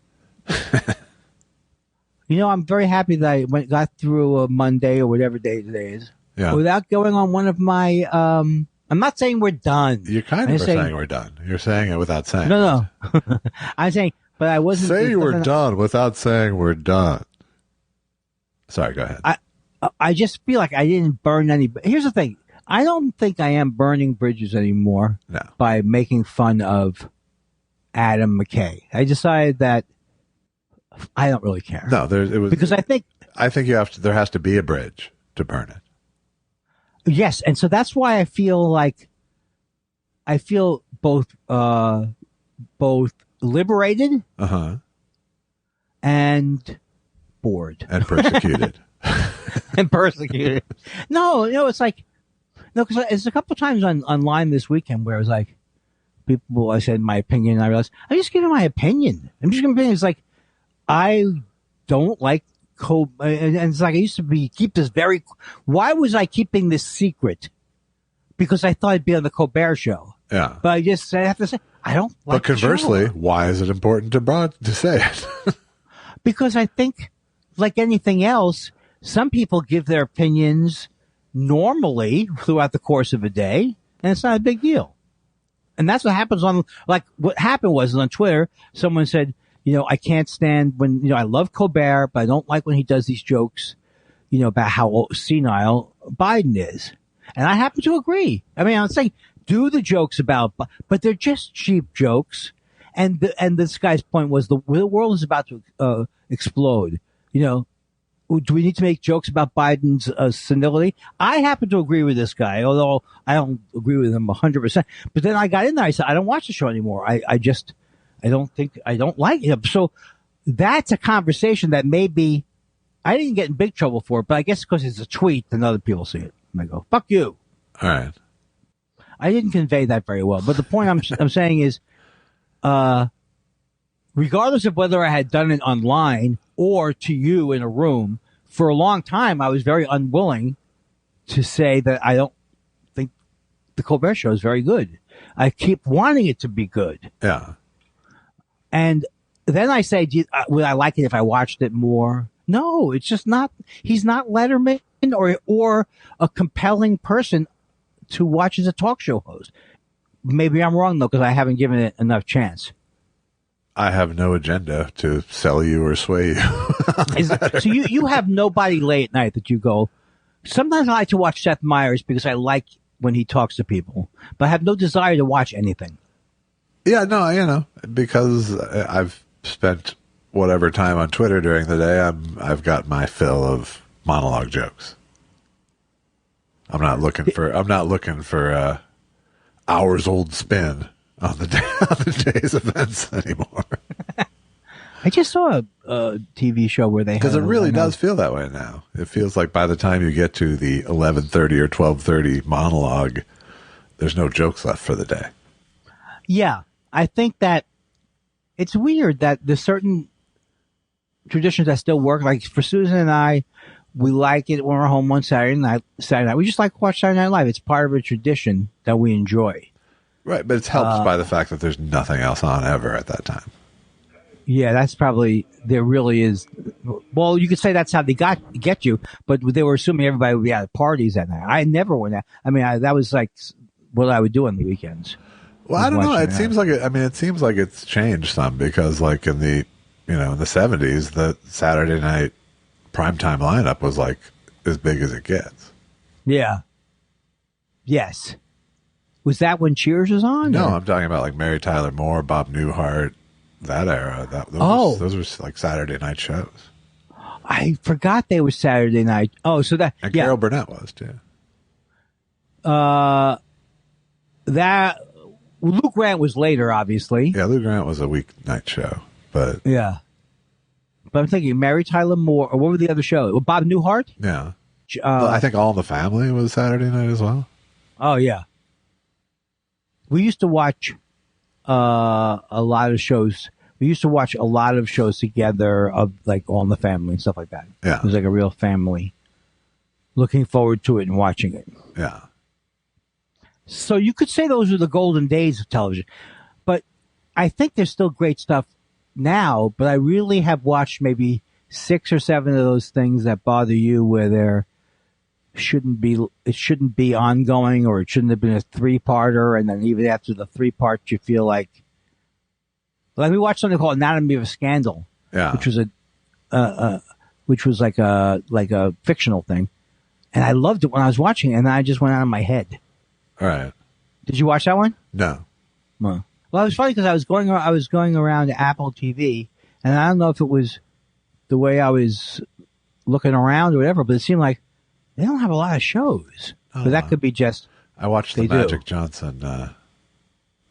I'm very happy that I got through a Monday or whatever day today is. Yeah. Without going on one of my. I'm not saying we're done. You kind of are saying we're done. You're saying it without saying. No. I'm saying, but I wasn't. Say we're done without saying we're done. Sorry, go ahead. I just feel like I didn't burn any. Here's the thing. I don't think I am burning bridges anymore. No. By making fun of Adam McKay. I decided that I don't really care. No, because I think there has to be a bridge to burn it. Yes, and so that's why I feel both liberated and bored and persecuted. No, it's like because it's a couple of times online this weekend where I was like, I said my opinion, and I realized I'm just giving my opinion. It's like I don't like. And it's like I used to keep this very. Why was I keeping this secret? Because I thought I'd be on the Colbert Show. Yeah, but I have to say I don't. Like but conversely, why is it important to say it? Because I think, like anything else, some people give their opinions normally throughout the course of a day, and it's not a big deal. And that's what happens what happened was on Twitter, someone said, I can't stand when, I love Colbert, but I don't like when he does these jokes, about how senile Biden is. And I happen to agree. I mean, I'm saying do the jokes but they're just cheap jokes. And this guy's point was the world is about to explode. Do we need to make jokes about Biden's senility? I happen to agree with this guy, although I don't agree with him 100%. But then I got in there. I said, I don't watch the show anymore. I don't like him. So that's a conversation that maybe I didn't get in big trouble for it, but I guess because it's a tweet, then other people see it. And I go, fuck you. All right. I didn't convey that very well. But the point I'm saying is, regardless of whether I had done it online or to you in a room, for a long time, I was very unwilling to say that I don't think the Colbert Show is very good. I keep wanting it to be good. Yeah. And then I say, would I like it if I watched it more? No, it's just not. He's not Letterman or a compelling person to watch as a talk show host. Maybe I'm wrong, though, because I haven't given it enough chance. I have no agenda to sell you or sway you. So you have nobody late at night that you go, sometimes I like to watch Seth Meyers because I like when he talks to people, but I have no desire to watch anything. Yeah, no, because I've spent whatever time on Twitter during the day, I've got my fill of monologue jokes. I'm not looking for hours old spin on the day's events anymore. I just saw a TV show where they because it really does feel that way now. It feels like by the time you get to the 11:30 or 12:30 monologue, there's no jokes left for the day. Yeah, I think that it's weird that there's certain traditions that still work. Like for Susan and I, we like it when we're home on Saturday night. We just like to watch Saturday Night Live. It's part of a tradition that we enjoy. Right, but it's helped by the fact that there's nothing else on ever at that time. Yeah, that's probably, there really is. Well, you could say that's how they get you, but they were assuming everybody would be at parties that night. I never went out. I mean, that was like what I would do on the weekends. Well, I don't know. It seems like it's changed some because like in the 70s, the Saturday night primetime lineup was like as big as it gets. Yeah. Yes. Was that when Cheers was on? No, or? I'm talking about like Mary Tyler Moore, Bob Newhart, that era. Those were like Saturday night shows. I forgot they were Saturday night. Oh, so that and Carol Burnett was too. That Lou Grant was later, obviously. Yeah, Lou Grant was a weeknight show, but yeah. But I'm thinking Mary Tyler Moore, or what were the other shows? Well, Bob Newhart. Yeah, I think All in the Family was Saturday night as well. Oh yeah. We used to watch a lot of shows. We used to watch a lot of shows together of like All in the Family and stuff like that. Yeah. It was like a real family. Looking forward to it and watching it. Yeah. So you could say those are the golden days of television. But I think there's still great stuff now, but I really have watched maybe 6 or 7 of those things that bother you where it shouldn't be ongoing, or it shouldn't have been a 3-parter, and then even after the 3-part you feel like we watched something called Anatomy of a Scandal, yeah, which was like a fictional thing, and I loved it when I was watching it, and I just went out of my head. All right. Did you watch that one? No. Well, it was funny because I was going around Apple TV, and I don't know if it was the way I was looking around or whatever, but it seemed like they don't have a lot of shows. But that could be just. I watched the Magic Johnson.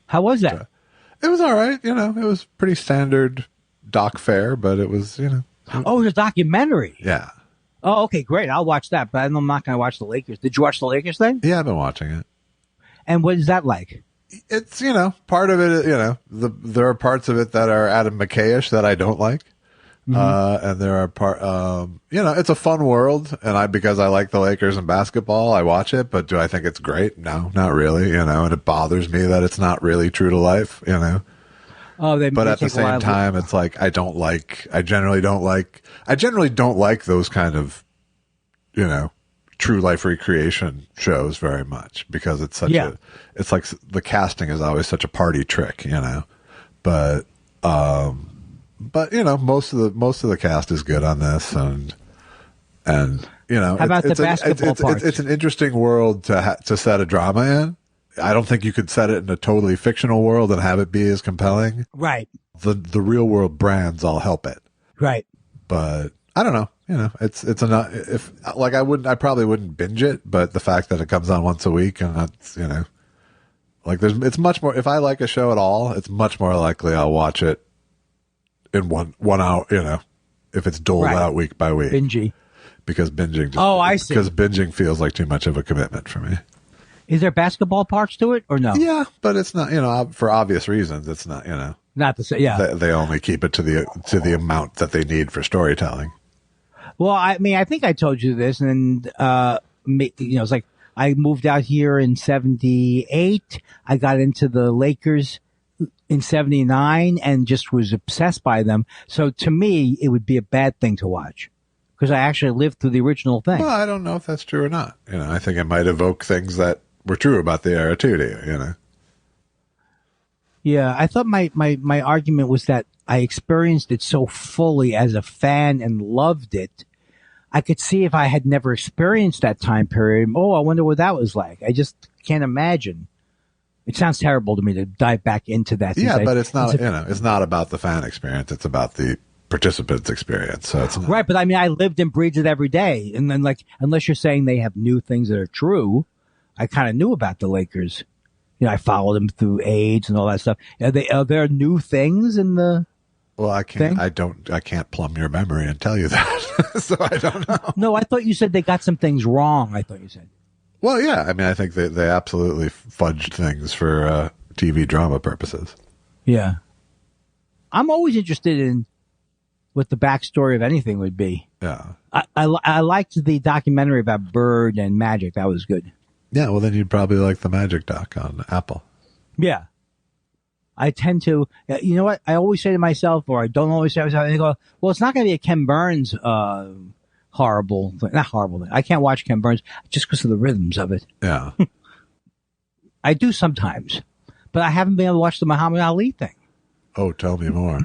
How was that? It was all right. It was pretty standard doc fare, but it was, Oh, it was a documentary. Yeah. Oh, okay, great. I'll watch that, but I'm not going to watch the Lakers. Did you watch the Lakers thing? Yeah, I've been watching it. And what is that like? It's, part of it, there are parts of it that are Adam McKay-ish that I don't like. Mm-hmm. And there are it's a fun world, and because I like the Lakers and basketball, I watch it, but do I think it's great? No, not really, and it bothers me that it's not really true to life, Oh, but at the same time, it's like, I generally don't like those kind of, true life recreation shows very much, because it's such it's like the casting is always such a party trick, but, But most of the cast is good on this, and How about the basketball parts? It's an interesting world to set a drama in. I don't think you could set it in a totally fictional world and have it be as compelling. Right. The real world brands all help it. Right. But I don't know. It's enough. If I probably wouldn't binge it, but the fact that it comes on once a week and that's it's much more. If I like a show at all, it's much more likely I'll watch it in one hour. If it's doled out week by week, Bingey. Because binging. I see. Because binging feels like too much of a commitment for me. Is there basketball parts to it or no? Yeah, but it's not. For obvious reasons, it's not. Not the same. Yeah. They only keep it to the amount that they need for storytelling. Well, I think I told you this, and it's like I moved out here in '78. I got into the Lakers in '79 and just was obsessed by them. So to me, it would be a bad thing to watch because I actually lived through the original thing. Well, I don't know if that's true or not. I think it might evoke things that were true about the era too, to you. Yeah, I thought my argument was that I experienced it so fully as a fan and loved it. I could see if I had never experienced that time period. Oh, I wonder what that was like. I just can't imagine. It sounds terrible to me to dive back into that. Yeah, but it's not. It's not about the fan experience. It's about the participant's experience. So it's not. Right. But I lived and breathed it every day. And then unless you're saying they have new things that are true, I kind of knew about the Lakers. I followed them through AIDS and all that stuff. Are there new things in the? Well, I can't. I can't plumb your memory and tell you that. So I don't know. No, I thought you said they got some things wrong. I thought you said. Well, yeah. I think they absolutely fudged things for TV drama purposes. Yeah, I'm always interested in what the backstory of anything would be. Yeah, I liked the documentary about Bird and Magic. That was good. Yeah, well, then you'd probably like the Magic doc on Apple. Yeah. I tend to, you know what? I always say to myself, or I don't always say to myself, I go, well, it's not going to be a Ken Burns horrible thing. Not horrible thing. I can't watch Ken Burns just because of the rhythms of it. Yeah. I do sometimes, but I haven't been able to watch the Muhammad Ali thing. Oh, tell me more.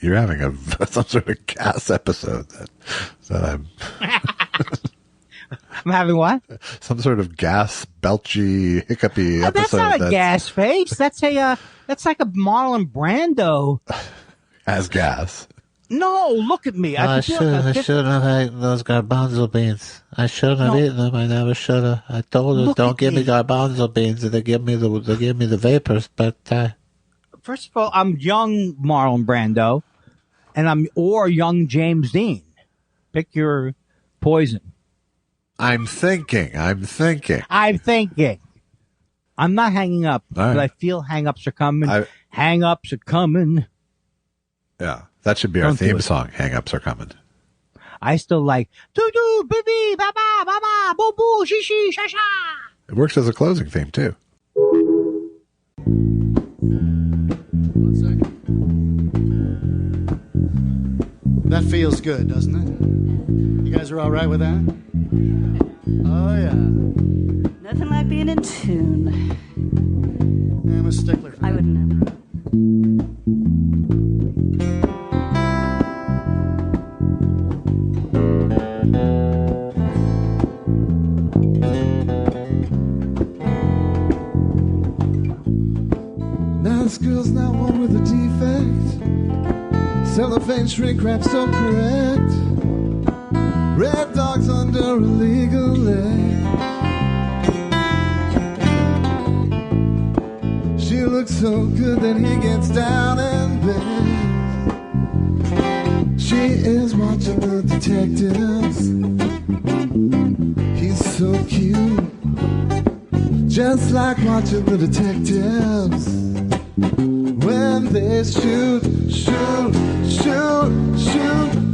You're having some sort of gas episode that I'm... I'm having what? Some sort of gas, belchy, hiccupy episode. That's not a gas face. That's like a Marlon Brando. As gas. No, look at me. I shouldn't have eaten those garbanzo beans. I shouldn't have eaten them. I never should have. I told her, don't give me garbanzo beans, and they give me the vapors. But first of all, I'm young Marlon Brando, and or young James Dean. Pick your poison. I'm thinking. I'm not hanging up, but I feel hang-ups are coming. Hang-ups are coming. Yeah, that should be our theme song. Hang-ups are coming. I still like doo-doo, bibi, ba-ba, ba-ba, boo-boo, shi-shi, sha-sha. It works as a closing theme, too. That feels good, doesn't it? You guys are all right with that? Oh, yeah. Nothing like being in tune. I'm a stickler for that. I would never. Now this girl's not one with a defect. Cellophane shrink wrap so correct. Red dogs under a legal leg. She looks so good that he gets down and bends. She is watching the detectives. He's so cute, just like watching the detectives. When they shoot,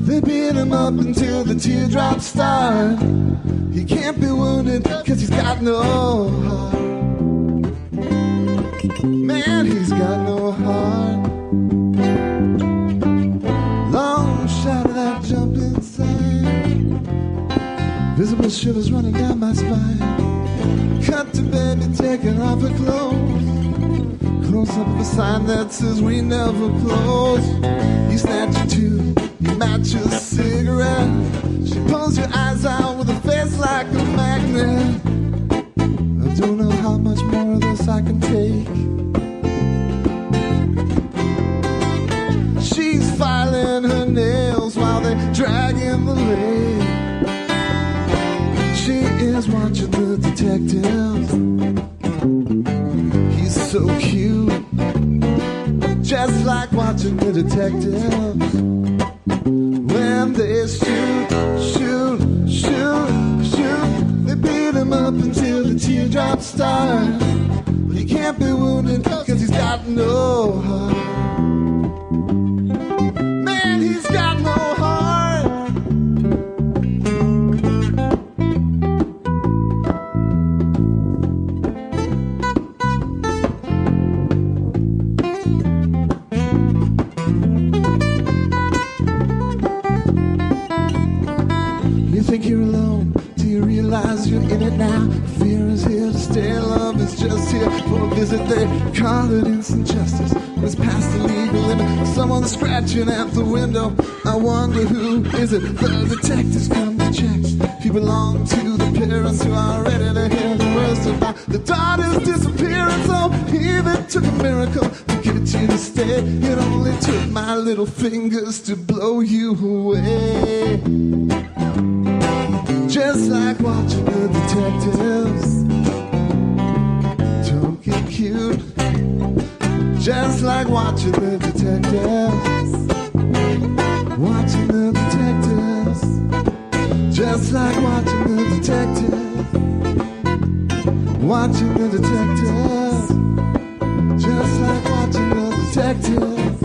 they beat him up until the teardrops start. He can't be wounded cause he's got no heart. Man, he's got no heart. Long shot of that jump inside. Visible shivers running down my spine. Cut to baby taking off her clothes. Close up of a sign that says we never close. You snatch your tooth, you match your cigarette. She pulls your eyes out with a face like a magnet. I don't know how much more of this I can take. She's filing her nails while they drag in the lake. She is watching the detectives. He's so cute, just like watching the detectives. When they shoot, they beat him up until the teardrops start. He can't be wounded cause he's got no heart. Man, he's got no heart. You think you're alone, do you realize you're in it now? Fear is here to stay, love is just here for a visit. They call it instant justice, but it's past the legal limit. Someone's scratching at the window, I wonder who is it? The detectives come to check. If you belong to the parents who are ready to hear the worst about the daughter's disappearance. Oh, here it took a miracle to get you to stay. It only took my little fingers to blow you away. Just like watching the detectives. Don't get cute. Just like watching the detectives. Watching the detectives. Just like watching the detectives. Watching the detectives. Just like watching the detectives.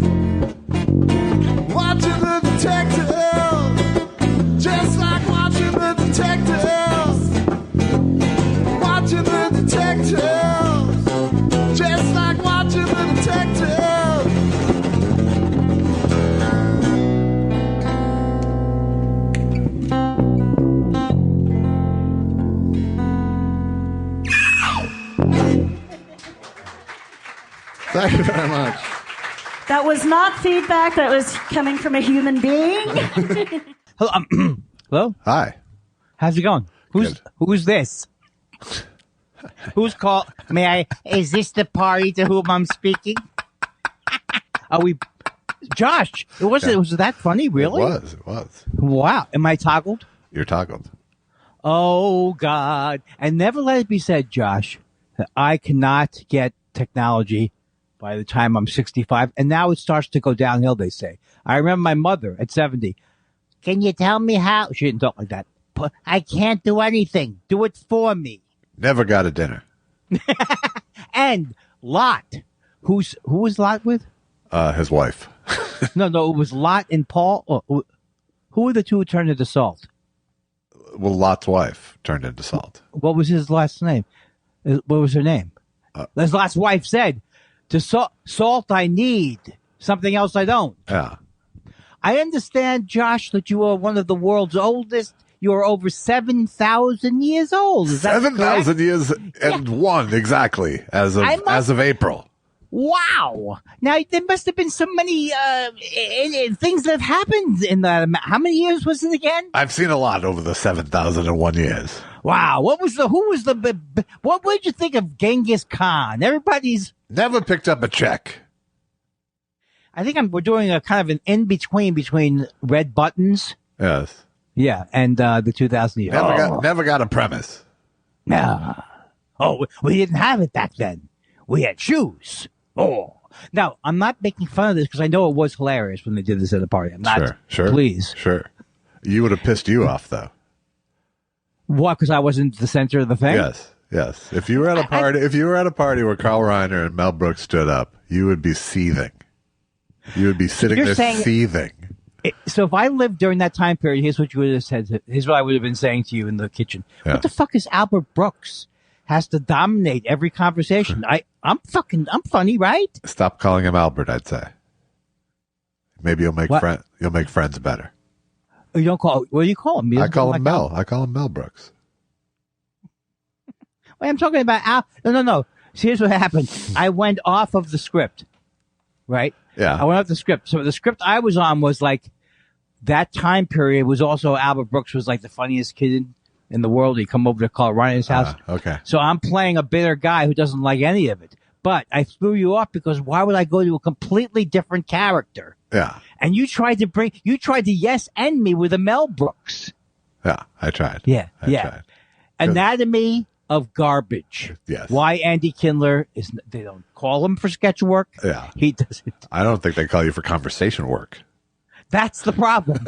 Watching the detectives. Just like watching the detectives. Watching the detectives. Just like watching the detectives. Thank you very much. That was not feedback. That was coming from a human being. Hello? Hello? Hi. How's it going? Good. Who's this? Who's call? May I? Is this the party to whom I'm speaking? Are we? Josh, was that funny? Really? It was. Wow. Am I toggled? You're toggled. Oh God! And never let it be said, Josh, that I cannot get technology by the time I'm 65. And now it starts to go downhill. They say. I remember my mother at 70. Can you tell me how? She didn't talk like that. I can't do anything. Do it for me. Never got a dinner. And Lot. Who was Lot with? His wife. No, it was Lot and Paul. Who were the two who turned into salt? Well, Lot's wife turned into salt. What was his last name? What was her name? His last wife said, to salt I need, something else I don't. Yeah. I understand, Josh, that you are one of the world's oldest. You are over 7,000 years old. Is that 7,000 years and one exactly as of April. Wow! Now there must have been so many things that have happened in that. How many years was it again? I've seen a lot over the 7,001 years. Wow! What did you think of Genghis Khan? Everybody's never picked up a check. I think we're doing a kind of an in between Red Buttons. Yes. Yeah, and the 2000 years. Never got a premise. No. Oh, we didn't have it back then. We had shoes. Oh. Now, I'm not making fun of this because I know it was hilarious when they did this at the party. I'm not. Sure. Please. Sure. You would have pissed you off, though. What? Because I wasn't the center of the thing? Yes. If you were at a party where Carl Reiner and Mel Brooks stood up, you would be seething. You would be sitting there seething. So if I lived during that time period, here's what you would have said. Here's what I would have been saying to you in the kitchen. Yeah. What the fuck is Albert Brooks? Has to dominate every conversation. I'm funny, right? Stop calling him Albert, I'd say. Maybe you'll make friends better. You don't call. What do you call him? I call him Mel. I call him Mel Brooks. Wait, I'm talking about Al. No. So here's what happened. I went off of the script, right? Yeah. I went off the script. So the script I was on was like, that time period was also Albert Brooks was like the funniest kid in the world. He'd come over to call Ryan's house. Okay. So I'm playing a bitter guy who doesn't like any of it. But I threw you off because why would I go to a completely different character? Yeah. And you tried to yes and me with a Mel Brooks. Yeah, I tried. Yeah, I tried. Anatomy of Garbage. Yes. Why Andy Kindler they don't call him for sketch work. Yeah. He does it. I don't think they call you for conversation work. That's the problem.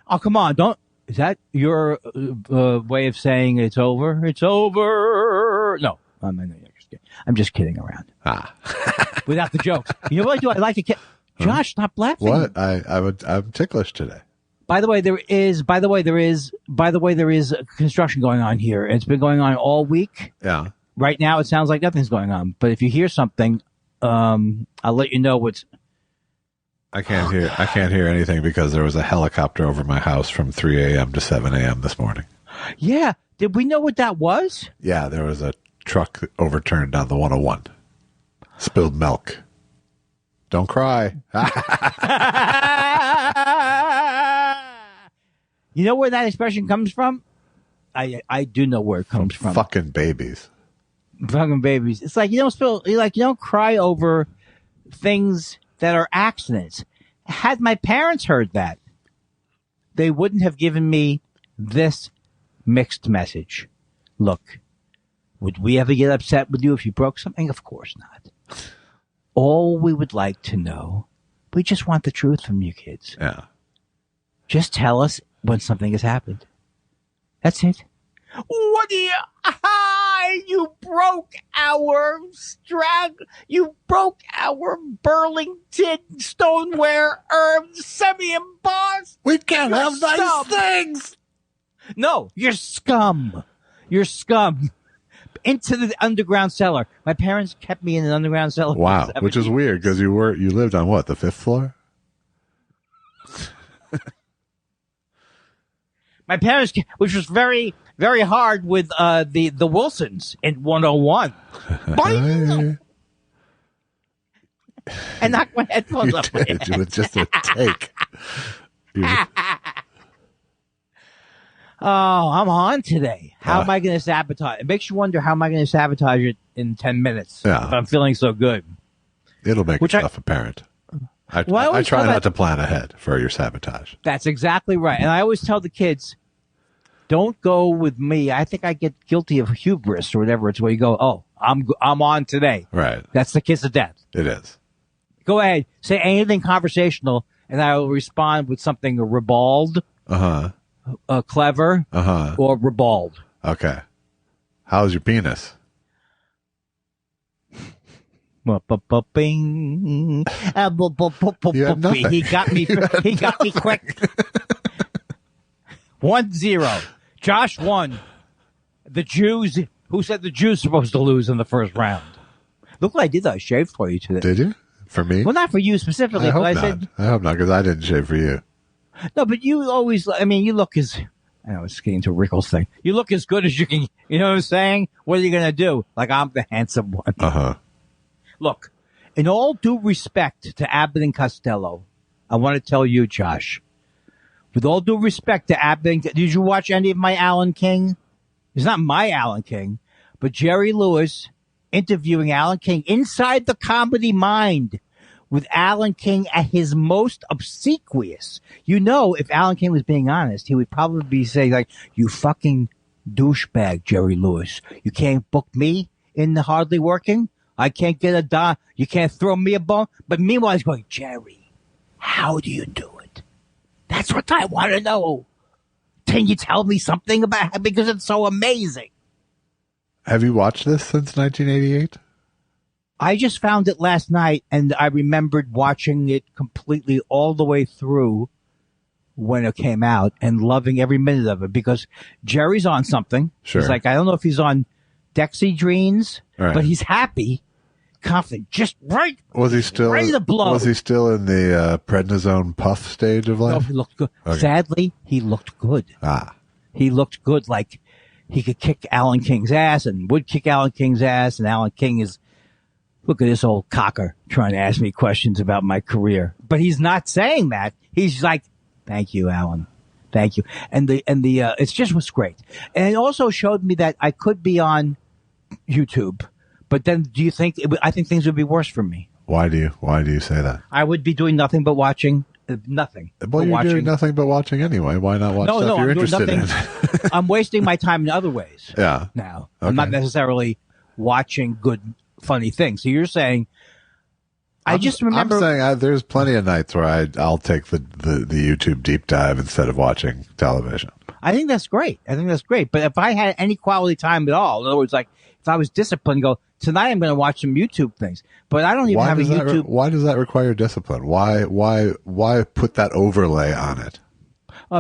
Oh, come on. Is that your way of saying it's over? It's over. No. I'm just kidding around. Without the jokes. You know what I do? I like to Josh, stop laughing. What? I'm ticklish today. By the way, there is construction going on here. It's been going on all week. Yeah. Right now, it sounds like nothing's going on. But if you hear something, I'll let you know what's. I can't hear anything because there was a helicopter over my house from 3 a.m. to 7 a.m. this morning. Yeah. Did we know what that was? Yeah, there was a truck overturned on the 101. Spilled milk. Don't cry. You know where that expression comes from? I do know where it comes from. Fucking babies. Fucking babies. It's like you don't cry over things that are accidents. Had my parents heard that, they wouldn't have given me this mixed message. Look, would we ever get upset with you if you broke something? Of course not. All we would like to know, we just want the truth from you kids. Yeah. Just tell us when something has happened. That's it. What do you... You broke our You broke our Burlington stoneware semi-embossed. We can't have nice scum. things. No, you're scum. You're scum. Into the underground cellar. My parents kept me in an underground cellar. Wow, which is weird because you lived on what, the 5th floor? My parents, which was very, very hard with the Wilsons in 101. Boing! And knocked my headphones You off. did. It was just a take. Oh, I'm on today. How am I going to sabotage? It makes you wonder how am I going to sabotage it in 10 minutes if I'm feeling so good. It'll make stuff apparent. I try not to plan ahead for your sabotage. That's exactly right. And I always tell the kids, don't go with me. I think I get guilty of hubris or whatever. It's where you go, oh, I'm on today. Right. That's the kiss of death. It is. Go ahead. Say anything conversational, and I will respond with something ribald, clever, or ribald. Okay. How's your penis? Bing. He got me. He got me quick. 1-0. Josh won. The Jews. Who said the Jews supposed to lose in the first round? Look what I did. I shaved for you today. Did you? For me? Well, not for you specifically. I hope but not. said I hope not, because I didn't shave for you. no. But you always. I mean, you look as. I know it's getting to Rickles thing. You look as good as you can. You know what I'm saying? What are you gonna do? Like I'm the handsome one. Look, in all due respect to Abbott and Costello, I want to tell you, Josh, with all due respect to Abbott, did you watch any of my Alan King? It's not my Alan King, but Jerry Lewis interviewing Alan King inside the Comedy Mind with Alan King at his most obsequious. You know, if Alan King was being honest, he would probably be saying like, you fucking douchebag, Jerry Lewis. You can't book me in the Hardly Working? I can't get a dime. You can't throw me a bone. But meanwhile, he's going, Jerry, how do you do it? That's what I want to know. Can you tell me something about it? Because it's so amazing. Have you watched this since 1988? I just found it last night, and I remembered watching it completely all the way through when it came out and loving every minute of it because Jerry's on something. Sure. He's like, I don't know if he's on Dexedrines, right, but he's happy, confident, just right. Was he still ready to blow? Was he still in the prednisone puff stage of life? No, he looked good. Okay. Sadly, he looked good. Ah, he looked good. Like he could kick Alan King's ass and would kick Alan King's ass. And Alan King is, look at this old cocker trying to ask me questions about my career. But he's not saying that. He's like, thank you, Alan. Thank you. And it's just was great. And it also showed me that I could be on YouTube. But then do you think, I think things would be worse for me. Why do you say that? I would be doing nothing but watching. Nothing. Well, you're doing nothing but watching anyway. Why not watch stuff you're interested in? I'm wasting my time in other ways. Yeah. Now. Okay. I'm not necessarily watching good, funny things. So you're saying, I just remember. I'm saying there's plenty of nights where I'll take the YouTube deep dive instead of watching television. I think that's great. But if I had any quality time at all, in other words, like if I was disciplined, go, tonight I'm going to watch some YouTube things. But I don't even have a YouTube. Why does that require discipline? Why put that overlay on it?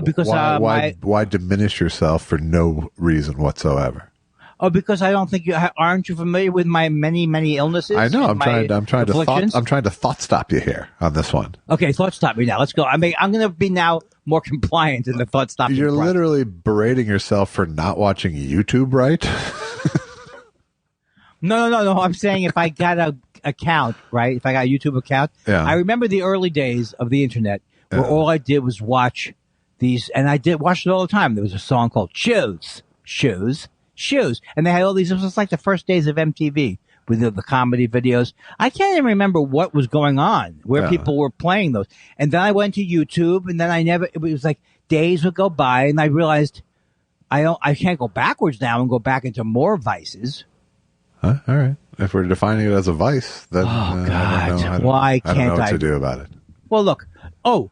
Because why diminish yourself for no reason whatsoever? Oh, because I don't think aren't you familiar with my many illnesses? I know. I'm trying to thought stop you here on this one. Okay, thought stop me now. Let's go. I'm going to be now more compliant in the thought stop. You're literally berating yourself for not watching YouTube, right? No. I'm saying if I got a account, right? If I got a YouTube account, I remember the early days of the internet where all I did was watch these, and I did watch it all the time. There was a song called Shoes. And they had all these, it was like the first days of MTV with the comedy videos. I can't even remember what was going on, where people were playing those. And then I went to YouTube, and then it was like days would go by, and I realized I can't go backwards now and go back into more vices. Huh? All right. If we're defining it as a vice, then God, I don't know why can't I don't know what to do about it. Well, look. Oh,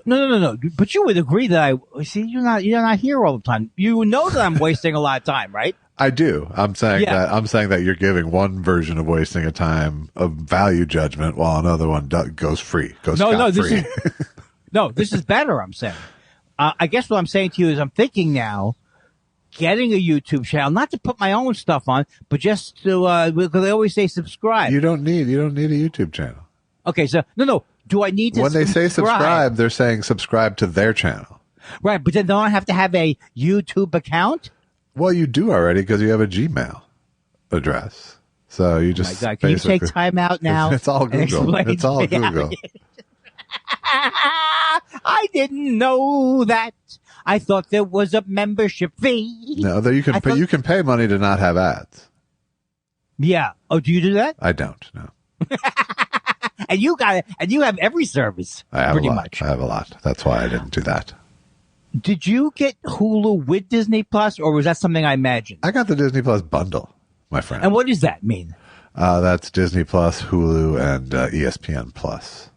no. But you would agree that you're not here all the time. You know that I'm wasting a lot of time, right? I do. I'm saying that you're giving one version of wasting a time of value judgment while another one goes free. This is better. I'm saying. I guess what I'm saying to you is I'm thinking now, getting a YouTube channel, not to put my own stuff on, but just to because they always say subscribe. You don't need a YouTube channel. Okay, so no. Do I need to? When they say subscribe, they're saying subscribe to their channel. Right, but then don't I have to have a YouTube account? Well, you do already because you have a Gmail address. So you just. Oh my God. Can you take time out now? It's all Google. It's all Google. I didn't know that. I thought there was a membership fee. No, you can pay money to not have ads. Yeah. Oh, do you do that? I don't. No. And you got it. And you have every service. I have pretty a lot. much. I have a lot. That's why I didn't do that. Did you get Hulu with Disney Plus, or was that something I imagined? I got the Disney Plus bundle, my friend. And what does that mean? That's Disney Plus, Hulu, and ESPN Plus.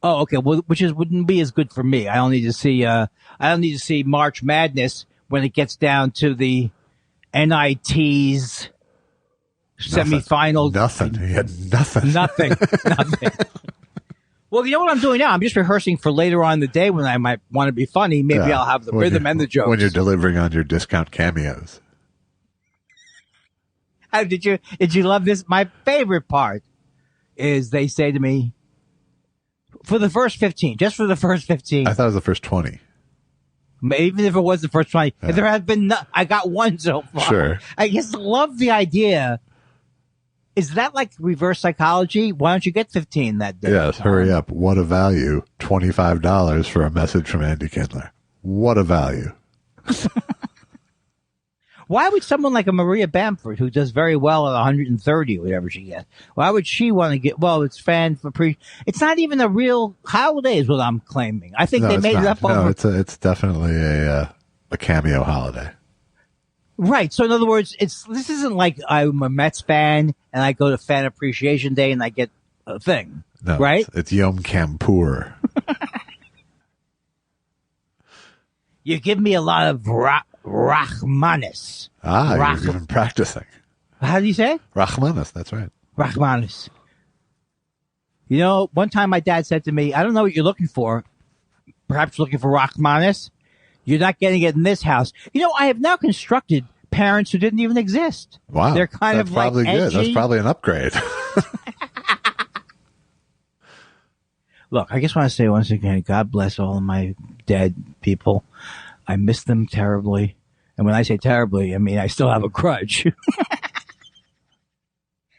Oh, okay. Well, wouldn't be as good for me. I don't need to see March Madness when it gets down to the NIT's semifinal. Nothing. He had nothing. Nothing. Well, you know what I'm doing now? I'm just rehearsing for later on in the day when I might want to be funny. Maybe I'll have the rhythm and the jokes. When you're delivering on your discount cameos. Did you love this? My favorite part is they say to me, for the first 15, just for the first 15. I thought it was the first 20. Even if it was the first 20. If there have been I got one so far. Sure. I just love the idea. Is that like reverse psychology? Why don't you get 15 that day? Yes, hurry up. What a value. $25 for a message from Andy Kindler. What a value. Why would someone like a Maria Bamford, who does very well at 130 or whatever she gets, why would she want to get, it's fan for it's not even a real holiday is what I'm claiming. I think they made it up over. No, it's definitely a cameo holiday. Right. So in other words, this isn't like I'm a Mets fan and I go to Fan Appreciation Day and I get a thing. No, right? It's Yom Kippur. You give me a lot of Rachmanis. You've been practicing. How do you say it? Rachmanis, that's right. Rachmanis. You know, one time my dad said to me, I don't know what you're looking for. Perhaps looking for Rachmanis. You're not getting it in this house. You know, I have now constructed parents who didn't even exist. Wow. They're kind of like probably good. That's probably an upgrade. Look, I just want to say once again, God bless all of my dead people. I miss them terribly. And when I say terribly, I mean I still have a grudge.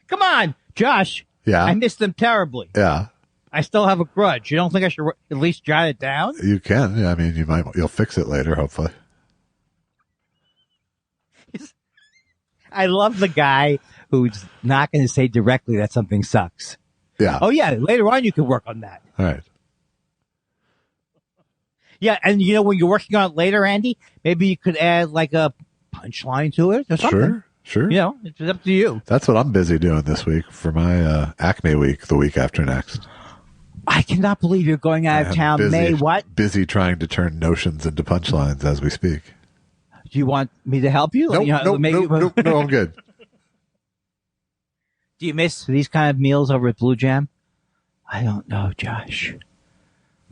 Come on, Josh. Yeah. I missed them terribly. Yeah. I still have a grudge. You don't think I should at least jot it down? You can. Yeah, I mean, you'll fix it later, hopefully. I love the guy who's not going to say directly that something sucks. Yeah. Oh, yeah. Later on, you can work on that. All right. Yeah. And, when you're working on it later, Andy, maybe you could add like a punchline to it or something. Sure. It's up to you. That's what I'm busy doing this week for my Acme week, the week after next. I cannot believe you're going out of town. May what? Busy trying to turn notions into punchlines as we speak. Do you want me to help you? No, I'm good. Do you miss these kind of meals over at Blue Jam? I don't know, Josh.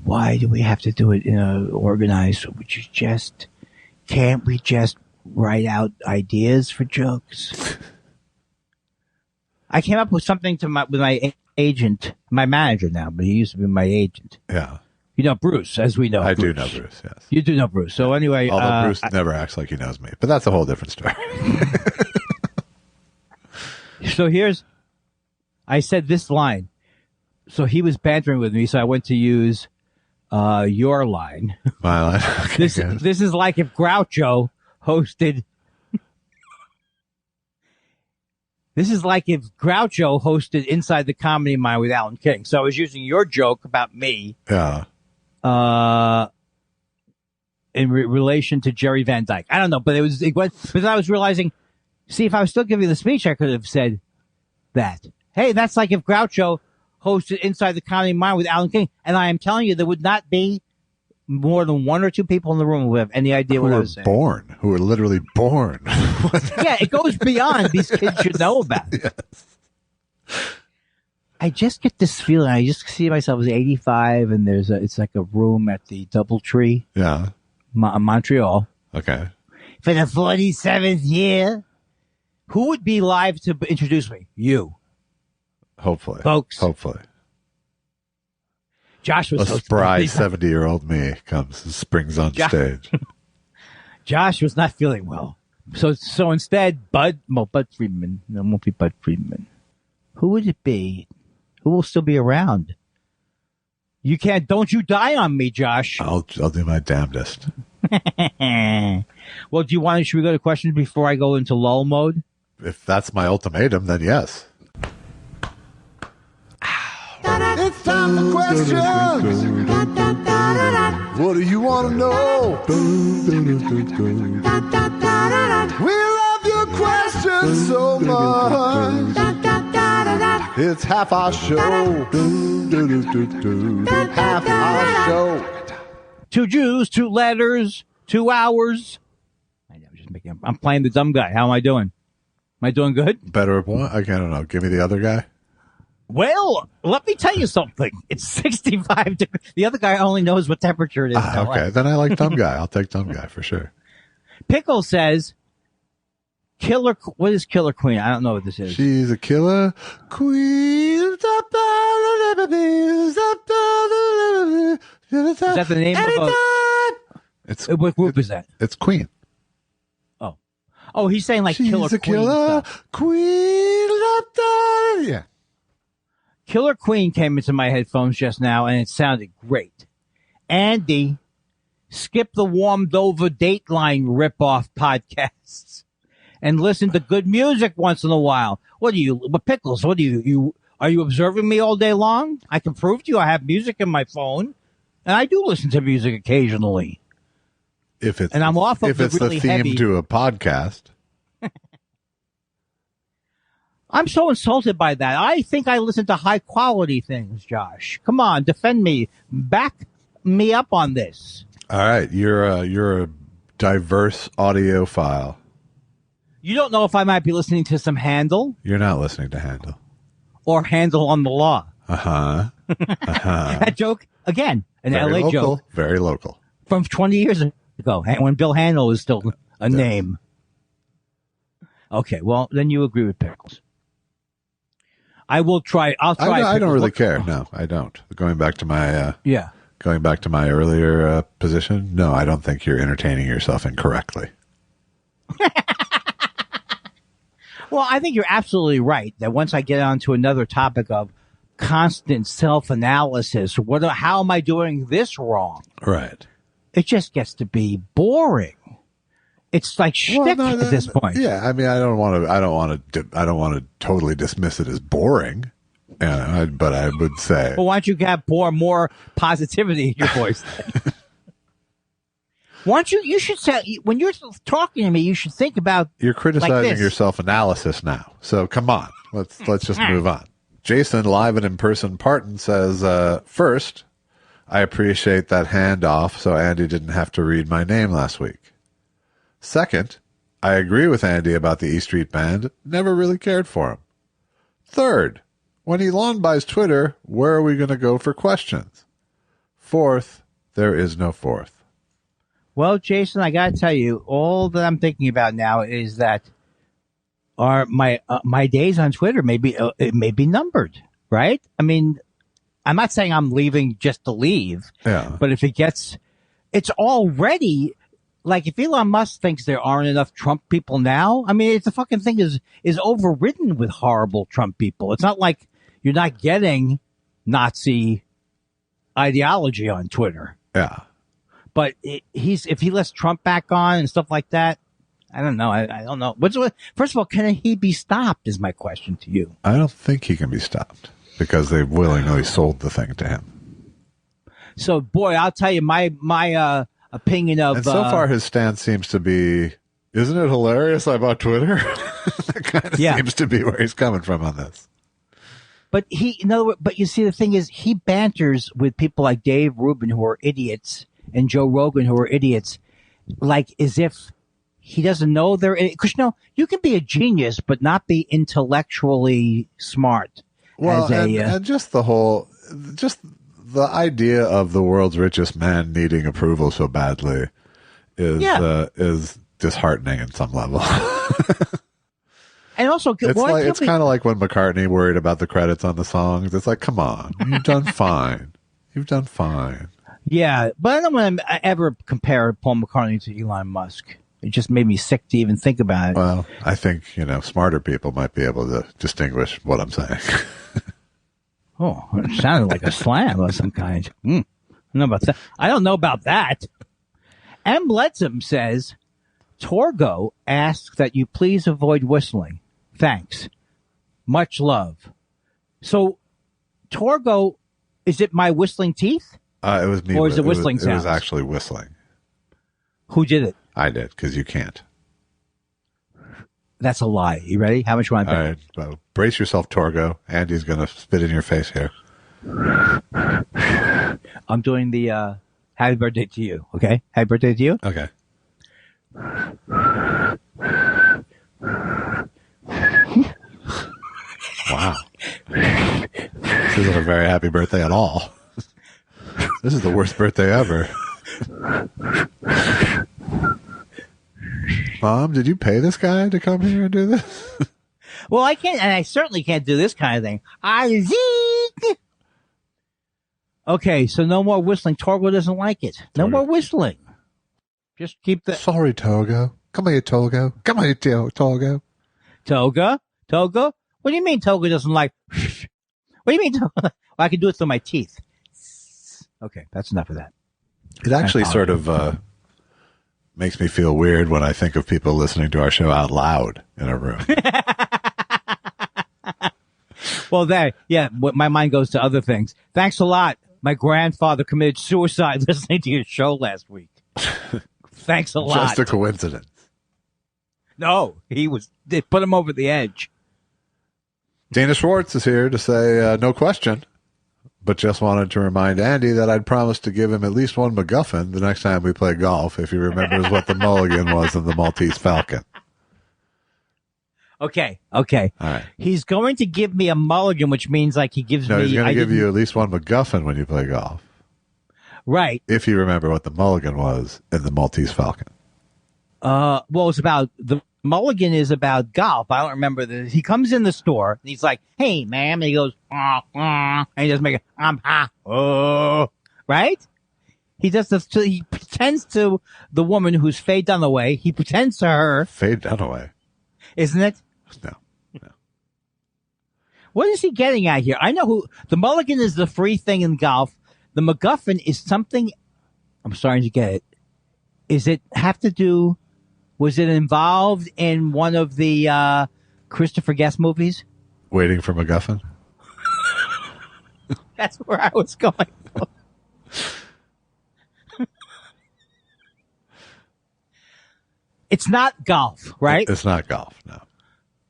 Why do we have to do it in a organized? Can't we just write out ideas for jokes? I came up with something with my agent, my manager now, but he used to be my agent. Yeah. You know Bruce, as we know. I do know Bruce, yes. You do know Bruce. So anyway. Although Bruce never acts like he knows me, but that's a whole different story. So I said this line. So he was bantering with me, so I went to use your line. My line? Okay, this is like if Groucho hosted. This is like if Groucho hosted Inside the Comedy Mine with Alan King. So I was using your joke about me. Yeah. In relation to Jerry Van Dyke. I don't know, but but then I was realizing, see, if I was still giving the speech, I could have said that. Hey, that's like if Groucho hosted Inside the Comedy Mine with Alan King. And I am telling you, there would not be more than one or two people in the room who have any idea what I was saying. Who are literally born. Yeah, it goes beyond. These kids should know about it. Yes. I just get this feeling. I just see myself as 85, and it's like a room at the DoubleTree. Yeah. Montreal. Okay. For the 47th year. Who would be live to introduce me? You. Hopefully. Folks. Hopefully. Josh was a spry 70-year-old me springs on stage. Josh was not feeling well. So instead, Bud Friedman. No, it won't be Bud Friedman. Who would it be? Who will still be around? You can't. Don't you die on me, Josh. I'll do my damnedest. Well, should we go to questions before I go into lull mode? If that's my ultimatum, then yes. It's time for questions. What do you want to know? We love your questions so much. It's half our show. Half our show. 2 Jews, 2 letters, 2 hours. I'm playing the dumb guy. How am I doing? Am I doing good? Better or what? I don't know. Give me the other guy. Well, let me tell you something. It's 65 degrees. The other guy only knows what temperature it is. Okay, then I like dumb guy. I'll take dumb guy for sure. Pickle says, what is Killer Queen? I don't know what this is. She's a killer queen. Is that the name of what group is that? It's Queen. Oh, he's saying like She's Killer a Queen killer stuff. Queen. Yeah. Killer Queen came into my headphones just now, and it sounded great. Andy, skip the warmed over Dateline ripoff podcasts and listen to good music once in a while. Pickles? Are you observing me all day long? I can prove to you I have music in my phone, and I do listen to music occasionally. If it's I'm off of the really theme heavy to a podcast. I'm so insulted by that. I think I listen to high quality things, Josh. Come on, defend me. Back me up on this. All right. You're a diverse audiophile. You don't know if I might be listening to some Handel You're not listening to Handel. or Handel on the Law. Uh-huh. That joke, again, an Very LA local, joke very local. from 20 years ago, when Bill Handel was still a name. Okay, well, then you agree with Pickles. I'll try. I don't really care. No, I don't. Going back to my earlier position, no, I don't think you're entertaining yourself incorrectly. Well, I think you're absolutely right that once I get on to another topic of constant self-analysis, how am I doing this wrong? Right. It just gets to be boring. It's like shtick at this point. Yeah, I mean, I don't want to totally dismiss it as boring, but I would say. Well, why don't you have more positivity in your voice? Why don't you should say, when you're talking to me, you should think about. You're criticizing like your self-analysis now. So come on, let's just move on. Jason, live and in-person Parton says, first, I appreciate that handoff so Andy didn't have to read my name last week. Second, I agree with Andy about the E Street Band. Never really cared for him. Third, when Elon buys Twitter, where are we going to go for questions? Fourth, there is no fourth. Well, Jason, I got to tell you, all that I'm thinking about now is that my days on Twitter it may be numbered, right? I mean, I'm not saying I'm leaving just to leave, but if it's already like if Elon Musk thinks there aren't enough Trump people now, I mean, it's the fucking thing is overridden with horrible Trump people. It's not like you're not getting Nazi ideology on Twitter. Yeah. But if he lets Trump back on and stuff like that, I don't know. I don't know. First of all, can he be stopped is my question to you. I don't think he can be stopped because they willingly sold the thing to him. So, boy, I'll tell you my opinion of. And so far, his stance seems to be, isn't it hilarious I bought Twitter? That kind of seems to be where he's coming from on this. But but you see, the thing is, he banters with people like Dave Rubin, who are idiots, and Joe Rogan, who are idiots, like as if he doesn't know they're idiots. Because, you can be a genius, but not be intellectually smart. Well, and just the idea of the world's richest man needing approval so badly is disheartening in some level. And also, it's kind of like when McCartney worried about the credits on the songs. It's like, come on, you've done fine. You've done fine. Yeah, but I don't want to ever compare Paul McCartney to Elon Musk. It just made me sick to even think about it. Well, I think, smarter people might be able to distinguish what I'm saying. Oh, it sounded like a slam of some kind. I don't know about that. M. Letzum says, Torgo asks that you please avoid whistling. Thanks. Much love. So, Torgo, is it my whistling teeth? It was me. Or is it whistling sounds? It was actually whistling. Who did it? I did, because you can't. That's a lie. You ready? How much you want to bet? All right, well, brace yourself, Torgo. Andy's going to spit in your face here. I'm doing the happy birthday to you, okay? Happy birthday to you? Okay. Wow. This isn't a very happy birthday at all. This is the worst birthday ever. Mom, did you pay this guy to come here and do this? Well, I can't, and I certainly can't do this kind of thing. Okay, so no more whistling. Torgo doesn't like it. No more whistling. Just keep the... Sorry, Togo. Come here, Togo. Come here, Togo. Toga? What do you mean Togo doesn't like... What do you mean? Well, I can do it through my teeth. Okay, that's enough of that. It actually sort of makes me feel weird when I think of people listening to our show out loud in a room. Well, my mind goes to other things. Thanks a lot. My grandfather committed suicide listening to your show last week. Thanks a lot. Just a coincidence. No, they put him over the edge. Dana Schwartz is here to say no question, but just wanted to remind Andy that I'd promised to give him at least one MacGuffin the next time we play golf if he remembers what the mulligan was in the Maltese Falcon. Okay. All right. He's going to give me a mulligan, which means like he gives me... No, he's going to give you at least one MacGuffin when you play golf. Right. If you remember what the mulligan was in the Maltese Falcon. Well, it's about... The mulligan is about golf. I don't remember this. He comes in the store, and he's like, hey, ma'am, and he goes, and he doesn't make it, right? He does this. He pretends to the woman who's Faye Dunaway. He pretends to her. Faye Dunaway. Isn't it? No. What is he getting at here? I know who the mulligan is. The free thing in golf. The MacGuffin is something. I'm starting to get it. Is it have to do? Was it involved in one of the Christopher Guest movies? Waiting for MacGuffin. That's where I was going. It's not golf, right? It's not golf, no.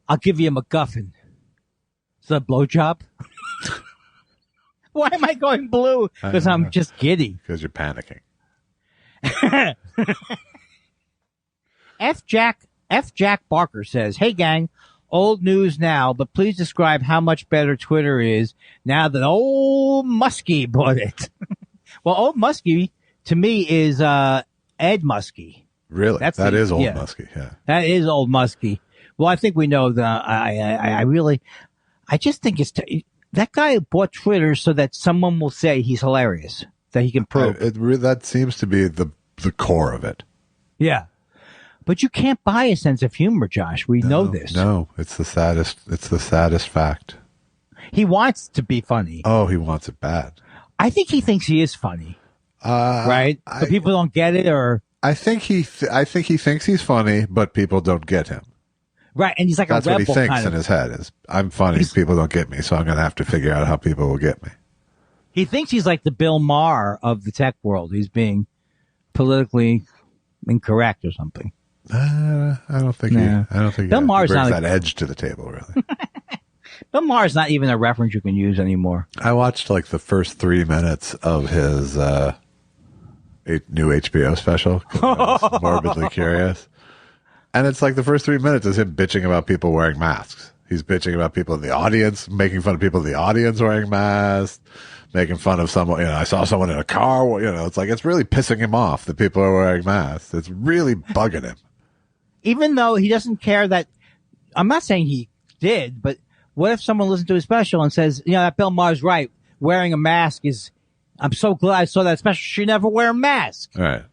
I'll give you a MacGuffin. Is that a blowjob? Why am I going blue? Because I'm just giddy. Because you're panicking. F. Jack Barker says, "Hey gang, old news now, but please describe how much better Twitter is now that old Muskie bought it." Well, old Muskie to me is Ed Muskie. Really? That is old Muskie, yeah. That is old Muskie. Well, I think we know that. I just think that guy bought Twitter so that someone will say he's hilarious, that he can prove. That seems to be the core of it. Yeah. But you can't buy a sense of humor, Josh. We know this. No, it's the saddest fact. He wants to be funny. Oh, he wants it bad. I think he thinks he is funny. Right? But people don't get it, or I think he thinks he's funny, but people don't get him. Right, and he's like That's a rebel what he thinks kind of. in his head is, I'm funny, people don't get me, so I'm going to have to figure out how people will get me. He thinks he's like the Bill Maher of the tech world. He's being politically incorrect or something. I don't think Bill Maher's brings not that edge to the table, really. Bill Maher's not even a reference you can use anymore. I watched like the first 3 minutes of his new HBO special. I was morbidly curious. And it's like the first 3 minutes is him bitching about people wearing masks. He's bitching about people in the audience, making fun of people in the audience wearing masks, making fun of someone. I saw someone in a car. It's like it's really pissing him off that people are wearing masks. It's really bugging him. Even though he doesn't care that, I'm not saying he did, but what if someone listens to his special and says, that Bill Maher's right. Wearing a mask I'm so glad I saw that special. She never wear a mask. Right.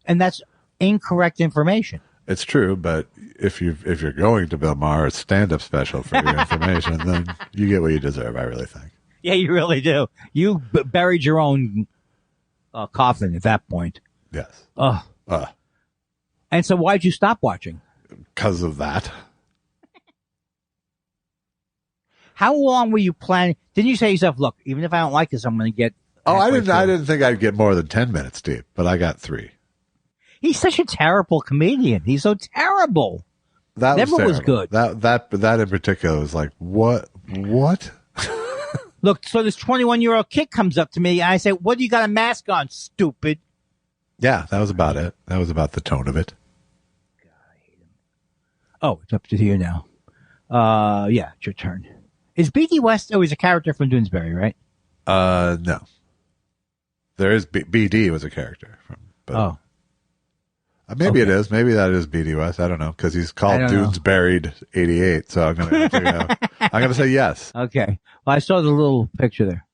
And that's incorrect information. It's true, but if you're going to Bill Maher's stand-up special for your information, then you get what you deserve, I really think. Yeah, you really do. You buried your own coffin at that point. Yes. And so why'd you stop watching? Because of that. How long were you planning? Didn't you say to yourself, look, even if I don't like this, I'm going to get... I didn't think I'd get more than 10 minutes deep, but I got 3. He's such a terrible comedian. He's so terrible. That never was good. That in particular was like, what? Look, so this 21-year-old kid comes up to me, and I say, what do you got a mask on, stupid? Yeah, that was about it. That was about the tone of it. God, I hate him. Oh, it's up to you now. Yeah, it's your turn. Is B.D. West always a character from Doonesbury, right? No. There is B.D. was a character from. But maybe it is. Maybe that is B.D. West. I don't know because he's called Doonesburied 88. So I'm gonna say yes. Okay. Well, I saw the little picture there.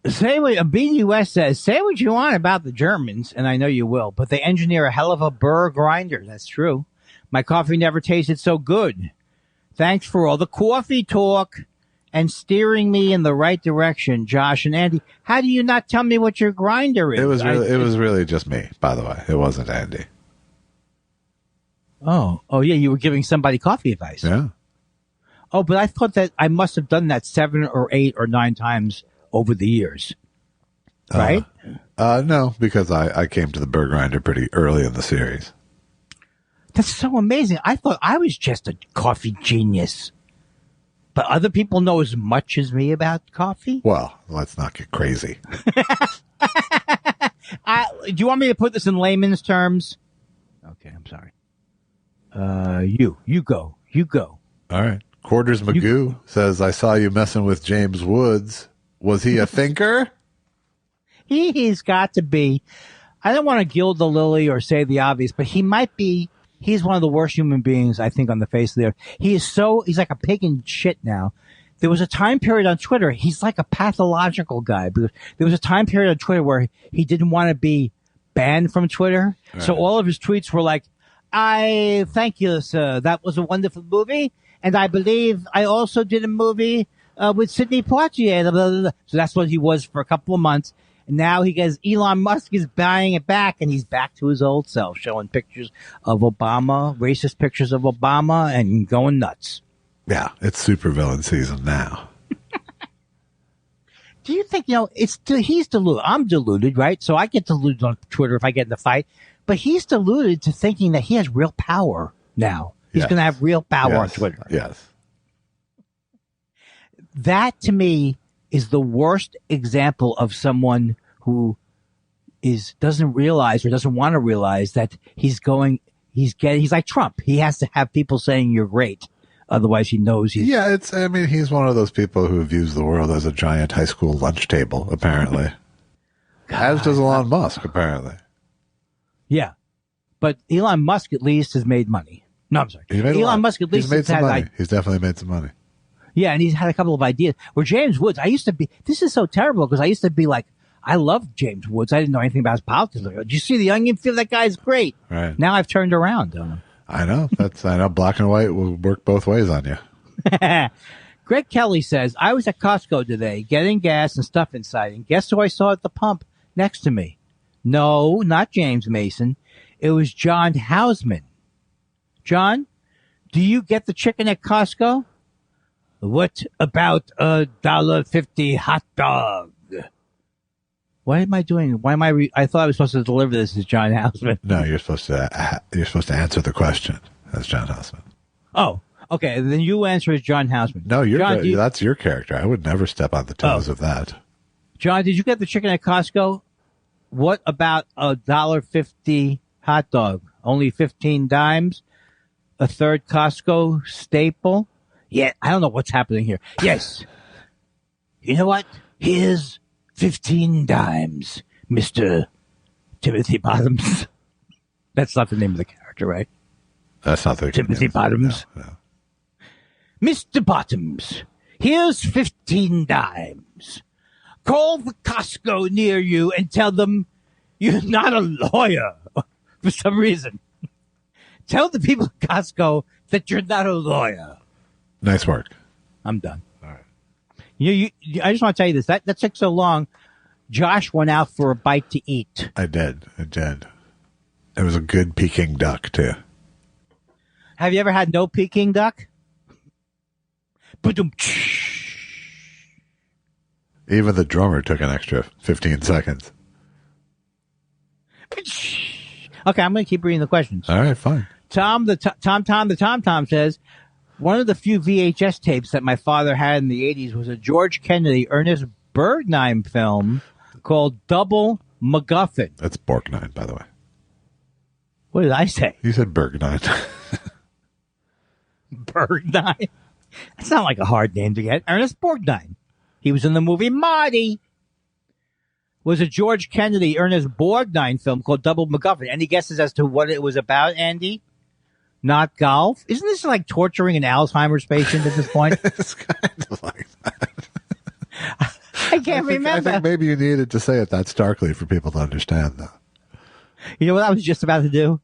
B.D. West says, say what you want about the Germans, and I know you will, but they engineer a hell of a burr grinder. That's true. My coffee never tasted so good. Thanks for all the coffee talk and steering me in the right direction, Josh and Andy. How do you not tell me what your grinder is? It was really just me, by the way. It wasn't Andy. Oh, yeah, you were giving somebody coffee advice. Yeah. Oh, but I thought that I must have done that 7 or 8 or 9 times over the years. Right? No, because I came to the burr grinder pretty early in the series. That's so amazing. I thought I was just a coffee genius. But other people know as much as me about coffee? Well, let's not get crazy. Do you want me to put this in layman's terms? Okay, I'm sorry. You go. All right. Quarters Magoo says, I saw you messing with James Woods. Was he a thinker? He's got to be. I don't want to gild the lily or say the obvious, but he might be. He's one of the worst human beings, I think, on the face of the earth. He's like a pig in shit now. There was a time period on Twitter. He's like a pathological guy. Because there was a time period on Twitter where he didn't want to be banned from Twitter. Right. So all of his tweets were like, I thank you, sir. That was a wonderful movie. And I believe I also did a movie with Sidney Poitier. Blah, blah, blah. So that's what he was for a couple of months. And now he goes, Elon Musk is buying it back, and he's back to his old self, showing pictures of Obama, racist pictures of Obama, and going nuts. Yeah, it's supervillain season now. Do you think, he's deluded. I'm deluded, right? So I get deluded on Twitter if I get in a fight. But he's deluded to thinking that he has real power now. He's going to have real power on Twitter. Yes. That, to me, is the worst example of someone who doesn't realize or doesn't want to realize that he's like Trump. He has to have people saying you're great. Otherwise he knows he's... Yeah, he's one of those people who views the world as a giant high school lunch table, apparently. As does Elon Musk, apparently. Yeah. But Elon Musk at least has made money. No, I'm sorry. Elon Musk at least has made some money. He's definitely made some money. Yeah, and he's had a couple of ideas. Where James Woods, this is so terrible because I used to be like, I love James Woods. I didn't know anything about his politics. Like, did you see The Onion? Feel that guy's great. Right. Now I've turned around on him. I know. I know black and white will work both ways on you. Greg Kelly says, I was at Costco today getting gas and stuff inside, and guess who I saw at the pump next to me? No, not James Mason. It was John Hausman. John, do you get the chicken at Costco? What about $1.50 hot dog? What am I doing? Why am I thought I was supposed to deliver this as John Hausman. No, you're supposed to answer the question as John Hausman. Oh, okay. Then you answer as John Hausman. No, that's your character. I would never step on the toes of that. John, did you get the chicken at Costco? What about $1.50 hot dog? Only 15 dimes? A third Costco staple? Yeah, I don't know what's happening here. Yes. You know what? Here's 15 dimes, Mr. Timothy Bottoms. That's not the name of the character, right? That's not the Timothy Bottoms. No. Mr. Bottoms, here's 15 dimes. Call the Costco near you and tell them you're not a lawyer for some reason. Tell the people at Costco that you're not a lawyer. Nice work. I'm done. All right. I just want to tell you this. That took so long. Josh went out for a bite to eat. I did. It was a good Peking duck, too. Have you ever had no Peking duck? Even the drummer took an extra 15 seconds. Okay, I'm going to keep reading the questions. All right, fine. Tom the Tom says, one of the few VHS tapes that my father had in the 80s was a George Kennedy, Ernest Borgnine film called Double MacGuffin. That's Borgnine, by the way. What did I say? You said Borgnine. Borgnine? That's not like a hard name to get. Ernest Borgnine. He was in the movie Marty. Was a George Kennedy, Ernest Borgnine film called Double MacGuffin. Any guesses as to what it was about, Andy? Not golf? Isn't this like torturing an Alzheimer's patient at this point? It's kind of like that. I can't remember. I think maybe you needed to say it that starkly for people to understand, though. You know what I was just about to do?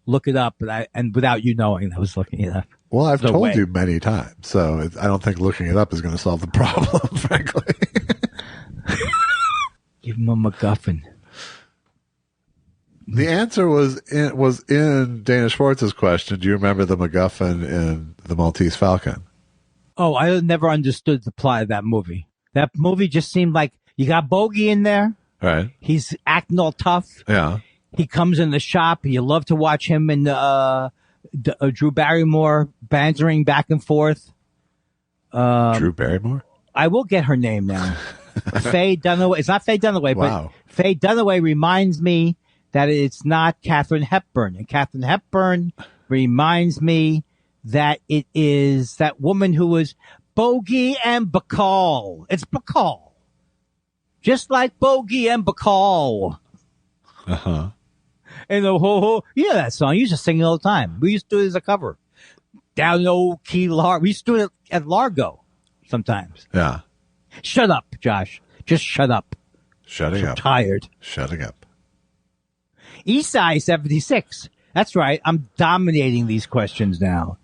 Look it up, and without you knowing, I was looking it up. Well, I've told you many times, so I don't think looking it up is going to solve the problem, frankly. Give him a MacGuffin. The answer was in Dana Schwartz's question. Do you remember the MacGuffin in The Maltese Falcon? Oh, I never understood the plot of that movie. That movie just seemed like you got Bogey in there. Right. He's acting all tough. Yeah. He comes in the shop. You love to watch him and Drew Barrymore bantering back and forth. Drew Barrymore? I will get her name now. Faye Dunaway. It's not Faye Dunaway, wow. But Faye Dunaway reminds me that it's not Katharine Hepburn. And Katharine Hepburn reminds me that it is that woman who was Bogey and Bacall. It's Bacall. Just like Bogey and Bacall. Uh-huh. And the ho-ho. You know that song. You used to sing it all the time. We used to do it as a cover. Down in old key Largo. We used to do it at Largo sometimes. Yeah. Shut up, Josh. Just shut up. Shutting up. Tired. Shutting up. Esai 76. That's right. I'm dominating these questions now.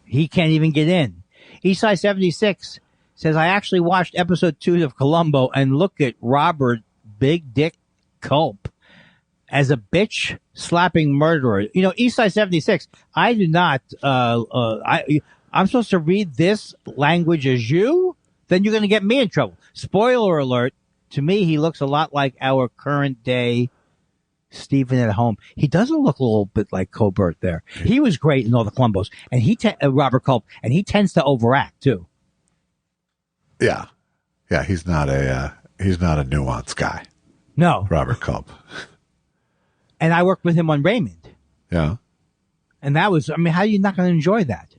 He can't even get in. Esai 76 says, I actually watched episode 2 of Columbo and look at Robert Big Dick Culp as a bitch slapping murderer. You know, Esai 76, I do not, I'm supposed to read this language as you? Then you're going to get me in trouble. Spoiler alert. To me, he looks a lot like our current day Stephen at home. He doesn't look a little bit like Colbert there. He was great in all the Columbos, and Robert Culp, and he tends to overact too. Yeah, he's not a nuanced guy. No, Robert Culp. And I worked with him on Raymond. Yeah, and that was, I mean, how are you not going to enjoy that?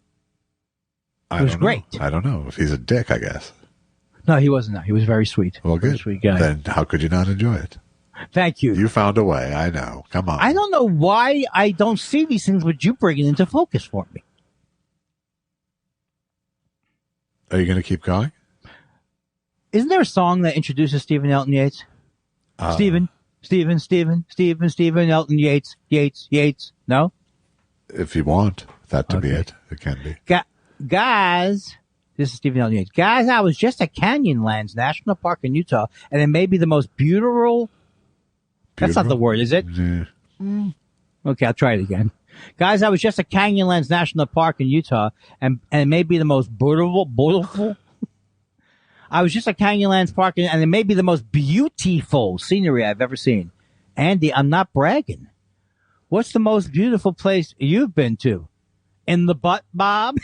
It was great. I don't know if he's a dick. I guess. No, he wasn't. He was very sweet. Well, good. Very sweet guy. Then how could you not enjoy it? Thank you. You found a way. I know. Come on. I don't know why I don't see these things, but you bring it into focus for me. Are you going to keep going? Isn't there a song that introduces Stephen Elton Yates? Stephen Elton Yates. No? If you want that to be it can be. Guys, this is Stephen Elton Yates. Guys, I was just at Canyonlands National Park in Utah, and it may be the most beautiful. That's not the word, is it? Yeah. Okay, I'll try it again. Guys, I was just at Canyonlands National Park in Utah, and it may be the most beautiful. I was just at Canyonlands Park, and it may be the most beautiful scenery I've ever seen. Andy, I'm not bragging. What's the most beautiful place you've been to? In the butt, Bob?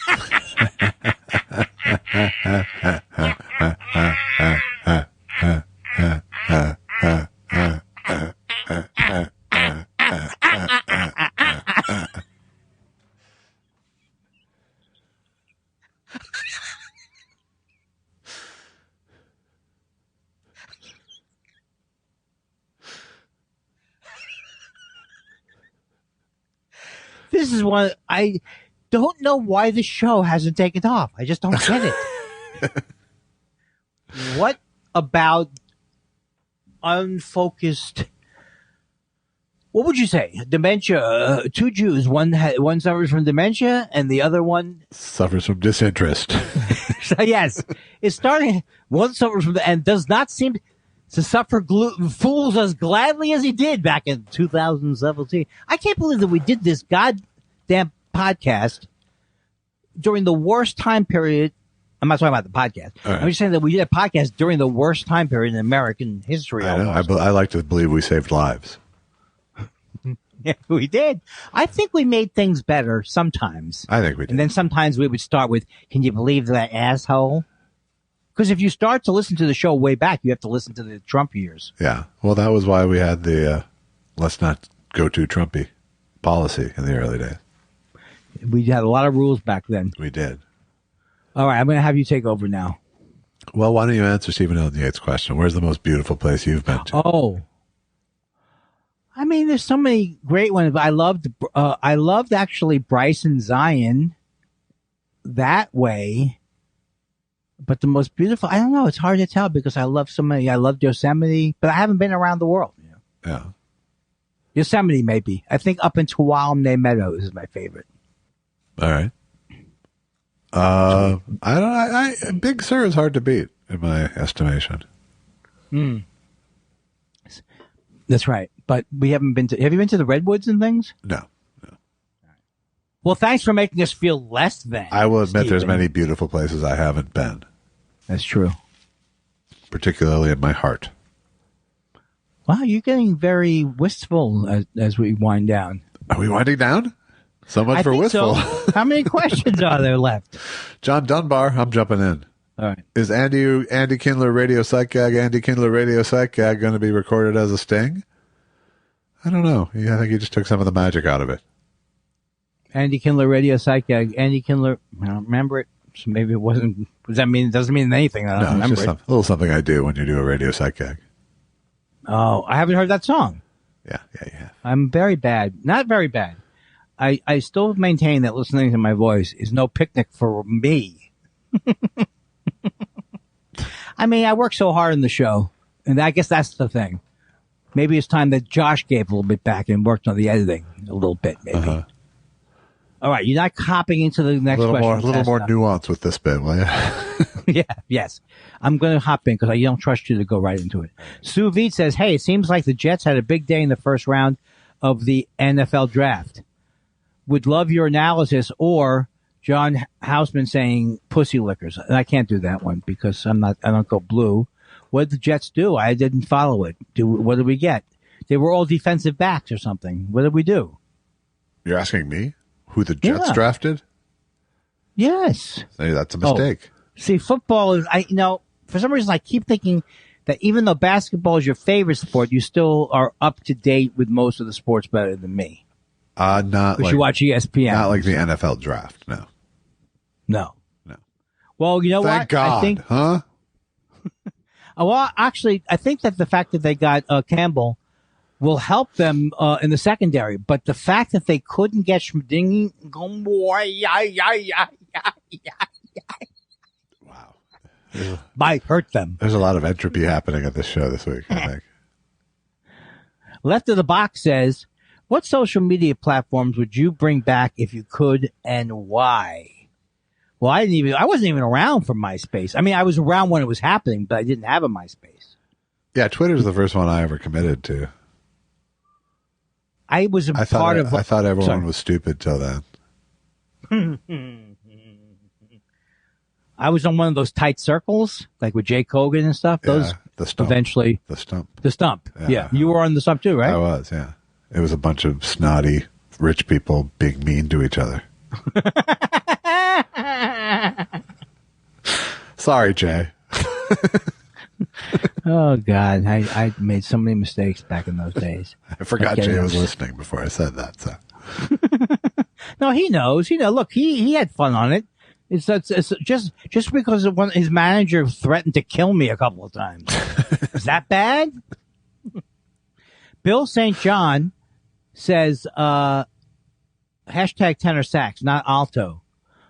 This is one I don't know why the show hasn't taken off. I just don't get it. What about unfocused? What would you say? Dementia. Two Jews. One suffers from dementia, and the other one suffers from disinterest. So yes, it's starting. One suffers from and does not seem to suffer fools as gladly as he did back in 2017. I can't believe that we did this goddamn podcast during the worst time period. I'm not talking about the podcast. Right. I'm just saying that we did a podcast during the worst time period in American history. I know. I like to believe we saved lives. Yeah, we did. I think we made things better sometimes. I think we did. And then sometimes we would start with, can you believe that asshole? Because if you start to listen to the show way back, you have to listen to the Trump years. Yeah. Well, that was why we had the let's not go too Trumpy policy in the early days. We had a lot of rules back then. We did. All right. I'm going to have you take over now. Well, why don't you answer Stephen Elton Yates' question? Where's the most beautiful place you've been to? Oh. I mean, there's so many great ones. I loved actually Bryson Zion that way. But the most beautiful, I don't know. It's hard to tell because I love so many. I loved Yosemite, but I haven't been around the world. Yeah. Yosemite, maybe. I think up in Tuolumne Meadows is my favorite. All right. Big Sur is hard to beat in my estimation. That's right. But we haven't been to, have you been to the Redwoods and things? No. Well, thanks for making us feel less than. I will admit there's many beautiful places I haven't been. That's true. Particularly in my heart. Wow, you're getting very wistful as we wind down. Are we winding down? So much for wistful. So. How many questions are there left? John Dunbar, I'm jumping in. All right. Is Andy Kindler Radio Psych Gag going to be recorded as a sting? I don't know. I think he just took some of the magic out of it. Andy Kindler Radio Psych Gag. Andy Kindler, I don't remember it. So maybe it wasn't. Does that mean it doesn't mean anything? I don't remember it's just a little something I do when you do a radio psych gag. Oh, I haven't heard that song. Yeah. I'm very bad. Not very bad. I still maintain that listening to my voice is no picnic for me. I mean, I work so hard in the show, and I guess that's the thing. Maybe it's time that Josh gave a little bit back and worked on the editing a little bit, maybe. Uh-huh. All right, you're not hopping into the next question. A little more nuance with this bit, will you? Yeah, yes. I'm going to hop in because I don't trust you to go right into it. Sous Vide says, hey, it seems like the Jets had a big day in the first round of the NFL draft. Would love your analysis, or John Houseman saying pussy lickers. And I can't do that one because I don't go blue. What did the Jets do? I didn't follow it. What did we get? They were all defensive backs or something. What did we do? You're asking me who the Jets drafted? Yes. Hey, that's a mistake. See, football is, for some reason I keep thinking that even though basketball is your favorite sport, you still are up to date with most of the sports better than me. Not because you watch ESPN. Not like the NFL draft, no. No. Well, you know Thank what? God, I think, huh? Well, actually, I think that the fact that they got Campbell will help them in the secondary, but the fact that they couldn't get Schmidingy, wow, might hurt them. There's a lot of entropy happening at this show this week, I think. Left of the Box says, what social media platforms would you bring back if you could, and why? Well, I wasn't even around for MySpace. I mean, I was around when it was happening, but I didn't have a MySpace. Yeah, Twitter's the first one I ever committed to. I thought everyone was stupid till then. I was on one of those tight circles, like with Jay Kogan and stuff. Those the Stump. Eventually. The Stump. The Stump. Yeah. You were on the Stump too, right? I was, yeah. It was a bunch of snotty rich people being mean to each other. Sorry, Jay. Oh, God. I made so many mistakes back in those days. I forgot Jay was listening before I said that. So. No, he knows. Look, he had fun on it. It's just because his manager threatened to kill me a couple of times. Is that bad? Bill St. John says, hashtag tenor sax, not alto.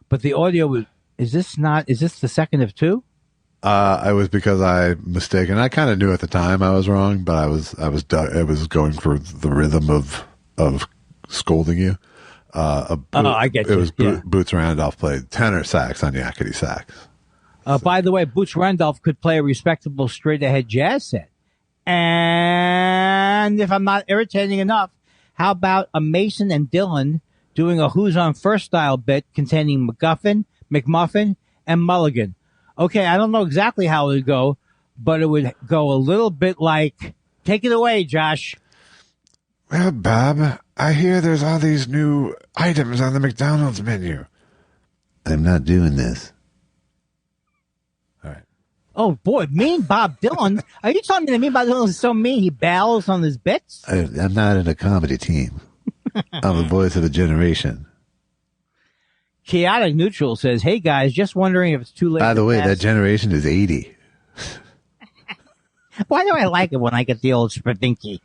But the audio was, is this the second of two? I was because I mistaken. I kind of knew at the time I was wrong, but I was going for the rhythm of scolding you. I get you. It was Boots Randolph played tenor sax on Yakety Sax. By the way, Boots Randolph could play a respectable straight ahead jazz set. And if I'm not irritating enough, how about a Mason and Dylan doing a Who's on First style bit containing McMuffin, and Mulligan? Okay, I don't know exactly how it would go, but it would go a little bit like, take it away, Josh. Well, Bob, I hear there's all these new items on the McDonald's menu. I'm not doing this. All right. Oh, boy, mean Bob Dylan. Are you telling me that mean Bob Dylan is so mean he bails on his bits? I'm not in a comedy team. I'm the voice of a generation. Chaotic Neutral says, hey, guys, just wondering if it's too late. By the way, that generation is 80. Why do I like it when I get the old Spradinky?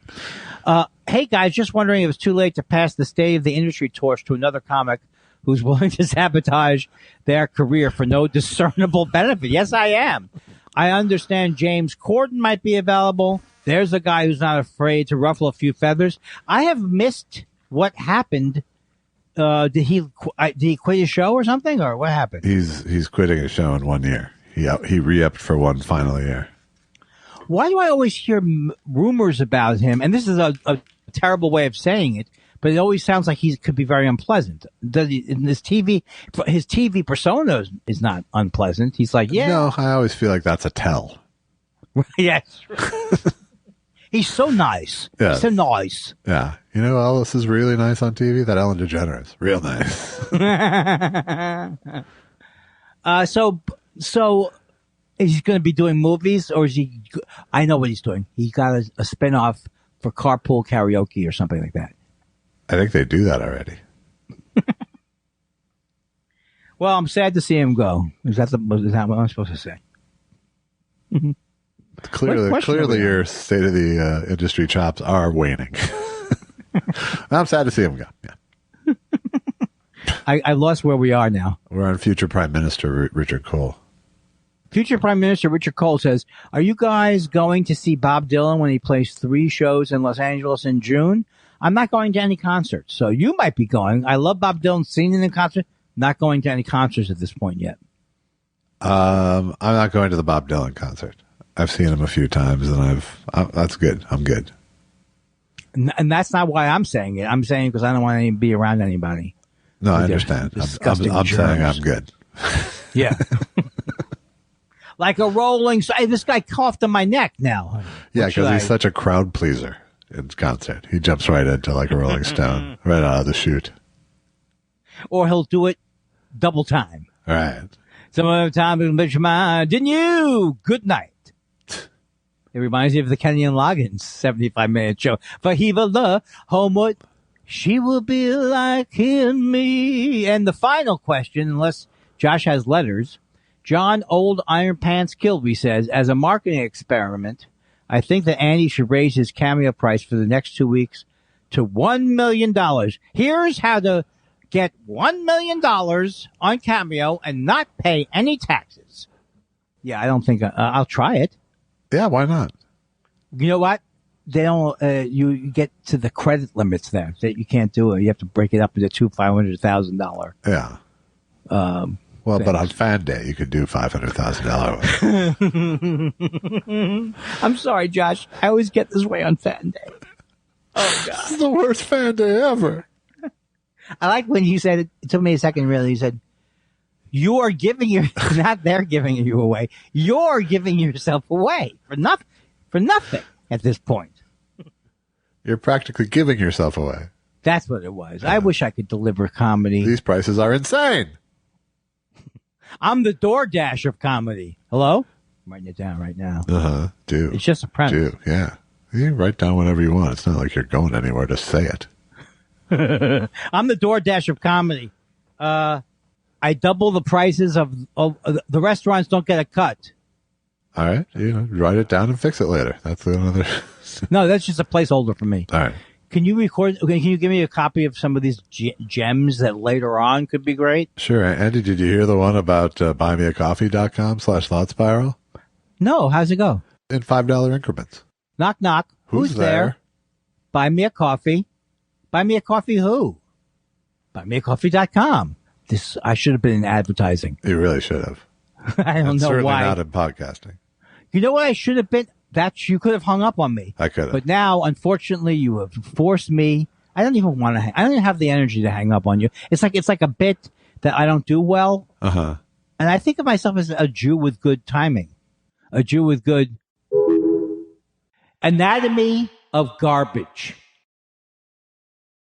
Hey, guys, just wondering if it's too late to pass the state of the industry torch to another comic who's willing to sabotage their career for no discernible benefit. Yes, I am. I understand James Corden might be available. There's a guy who's not afraid to ruffle a few feathers. I have missed what happened. Did he quit his show or something, or what happened? He's quitting his show in 1 year. He re-upped for one final year. Why do I always hear rumors about him? And this is a terrible way of saying it, but it always sounds like he could be very unpleasant. His TV persona is not unpleasant. He's like, yeah. No, I always feel like that's a tell. Yes. He's so nice. Yeah. He's so nice. Yeah. You know, Elvis is really nice on TV. That Ellen DeGeneres, real nice. So is he going to be doing movies, or is he? I know what he's doing. He got a spinoff for Carpool Karaoke or something like that. I think they do that already. Well, I'm sad to see him go. Is that what I'm supposed to say? Clearly, your state of the industry chops are waning. I'm sad to see him go. Yeah. I lost where we are now. We're on future Prime Minister Richard Cole. Future Prime Minister Richard Cole says, are you guys going to see Bob Dylan when he plays 3 shows in Los Angeles in June? I'm not going to any concerts, so you might be going. I love Bob Dylan, seen him in concert, not going to any concerts at this point yet. I'm not going to the Bob Dylan concert. I've seen him a few times, and that's good. I'm good. And that's not why I'm saying it. I'm saying because I don't want to be around anybody. No, I understand. I'm saying I'm good. Yeah. Like a rolling... Hey, this guy coughed on my neck now. Yeah, because he's such a crowd pleaser in concert. He jumps right into like a Rolling Stone, right out of the chute. Or he'll do it double time. All right. Some other time, didn't you? Good night. It reminds me of the Kenny and Loggins 75-minute show. Fahiva the homeward, she will be like in me. And the final question, unless Josh has letters, John Old Iron Pants Kilby says, as a marketing experiment, I think that Andy should raise his cameo price for the next 2 weeks to $1 million. Here's how to get $1 million on Cameo and not pay any taxes. Yeah, I don't think I'll try it. Yeah, why not? You know what? They don't. You get to the credit limits there that you can't do it. You have to break it up into $500,000. Yeah. Well, things. but on Fan Day, you could do $500,000. I'm sorry, Josh. I always get this way on Fan Day. Oh God, this is the worst Fan Day ever. I like when you said it took me a second, really. You said, you are giving not they're giving you away. You're giving yourself away for nothing at this point. You're practically giving yourself away. That's what it was. Yeah. I wish I could deliver comedy. These prices are insane. I'm the DoorDash of comedy. Hello? I'm writing it down right now. Do. It's just a premise. Do, yeah. You can write down whatever you want. It's not like you're going anywhere to say it. I'm the DoorDash of comedy. I double the prices of the restaurants don't get a cut. All right. Write it down and fix it later. That's the other. No, that's just a placeholder for me. All right. Can you record? Okay, can you give me a copy of some of these gems that later on could be great? Sure. Andy, did you hear the one about buymeacoffee.com/thought-spiral? No. How's it go? In $5 increments. Knock, knock. Who's there? Buy me a coffee. Buy me a coffee who? Buymeacoffee.com. I should have been in advertising. You really should have. I don't know certainly why. Not in podcasting. You know what I should have been? That you could have hung up on me. I could have. But now, unfortunately, you have forced me. I don't even want to. I don't even have the energy to hang up on you. It's like a bit that I don't do well. And I think of myself as a Jew with good timing, a Jew with good anatomy of garbage.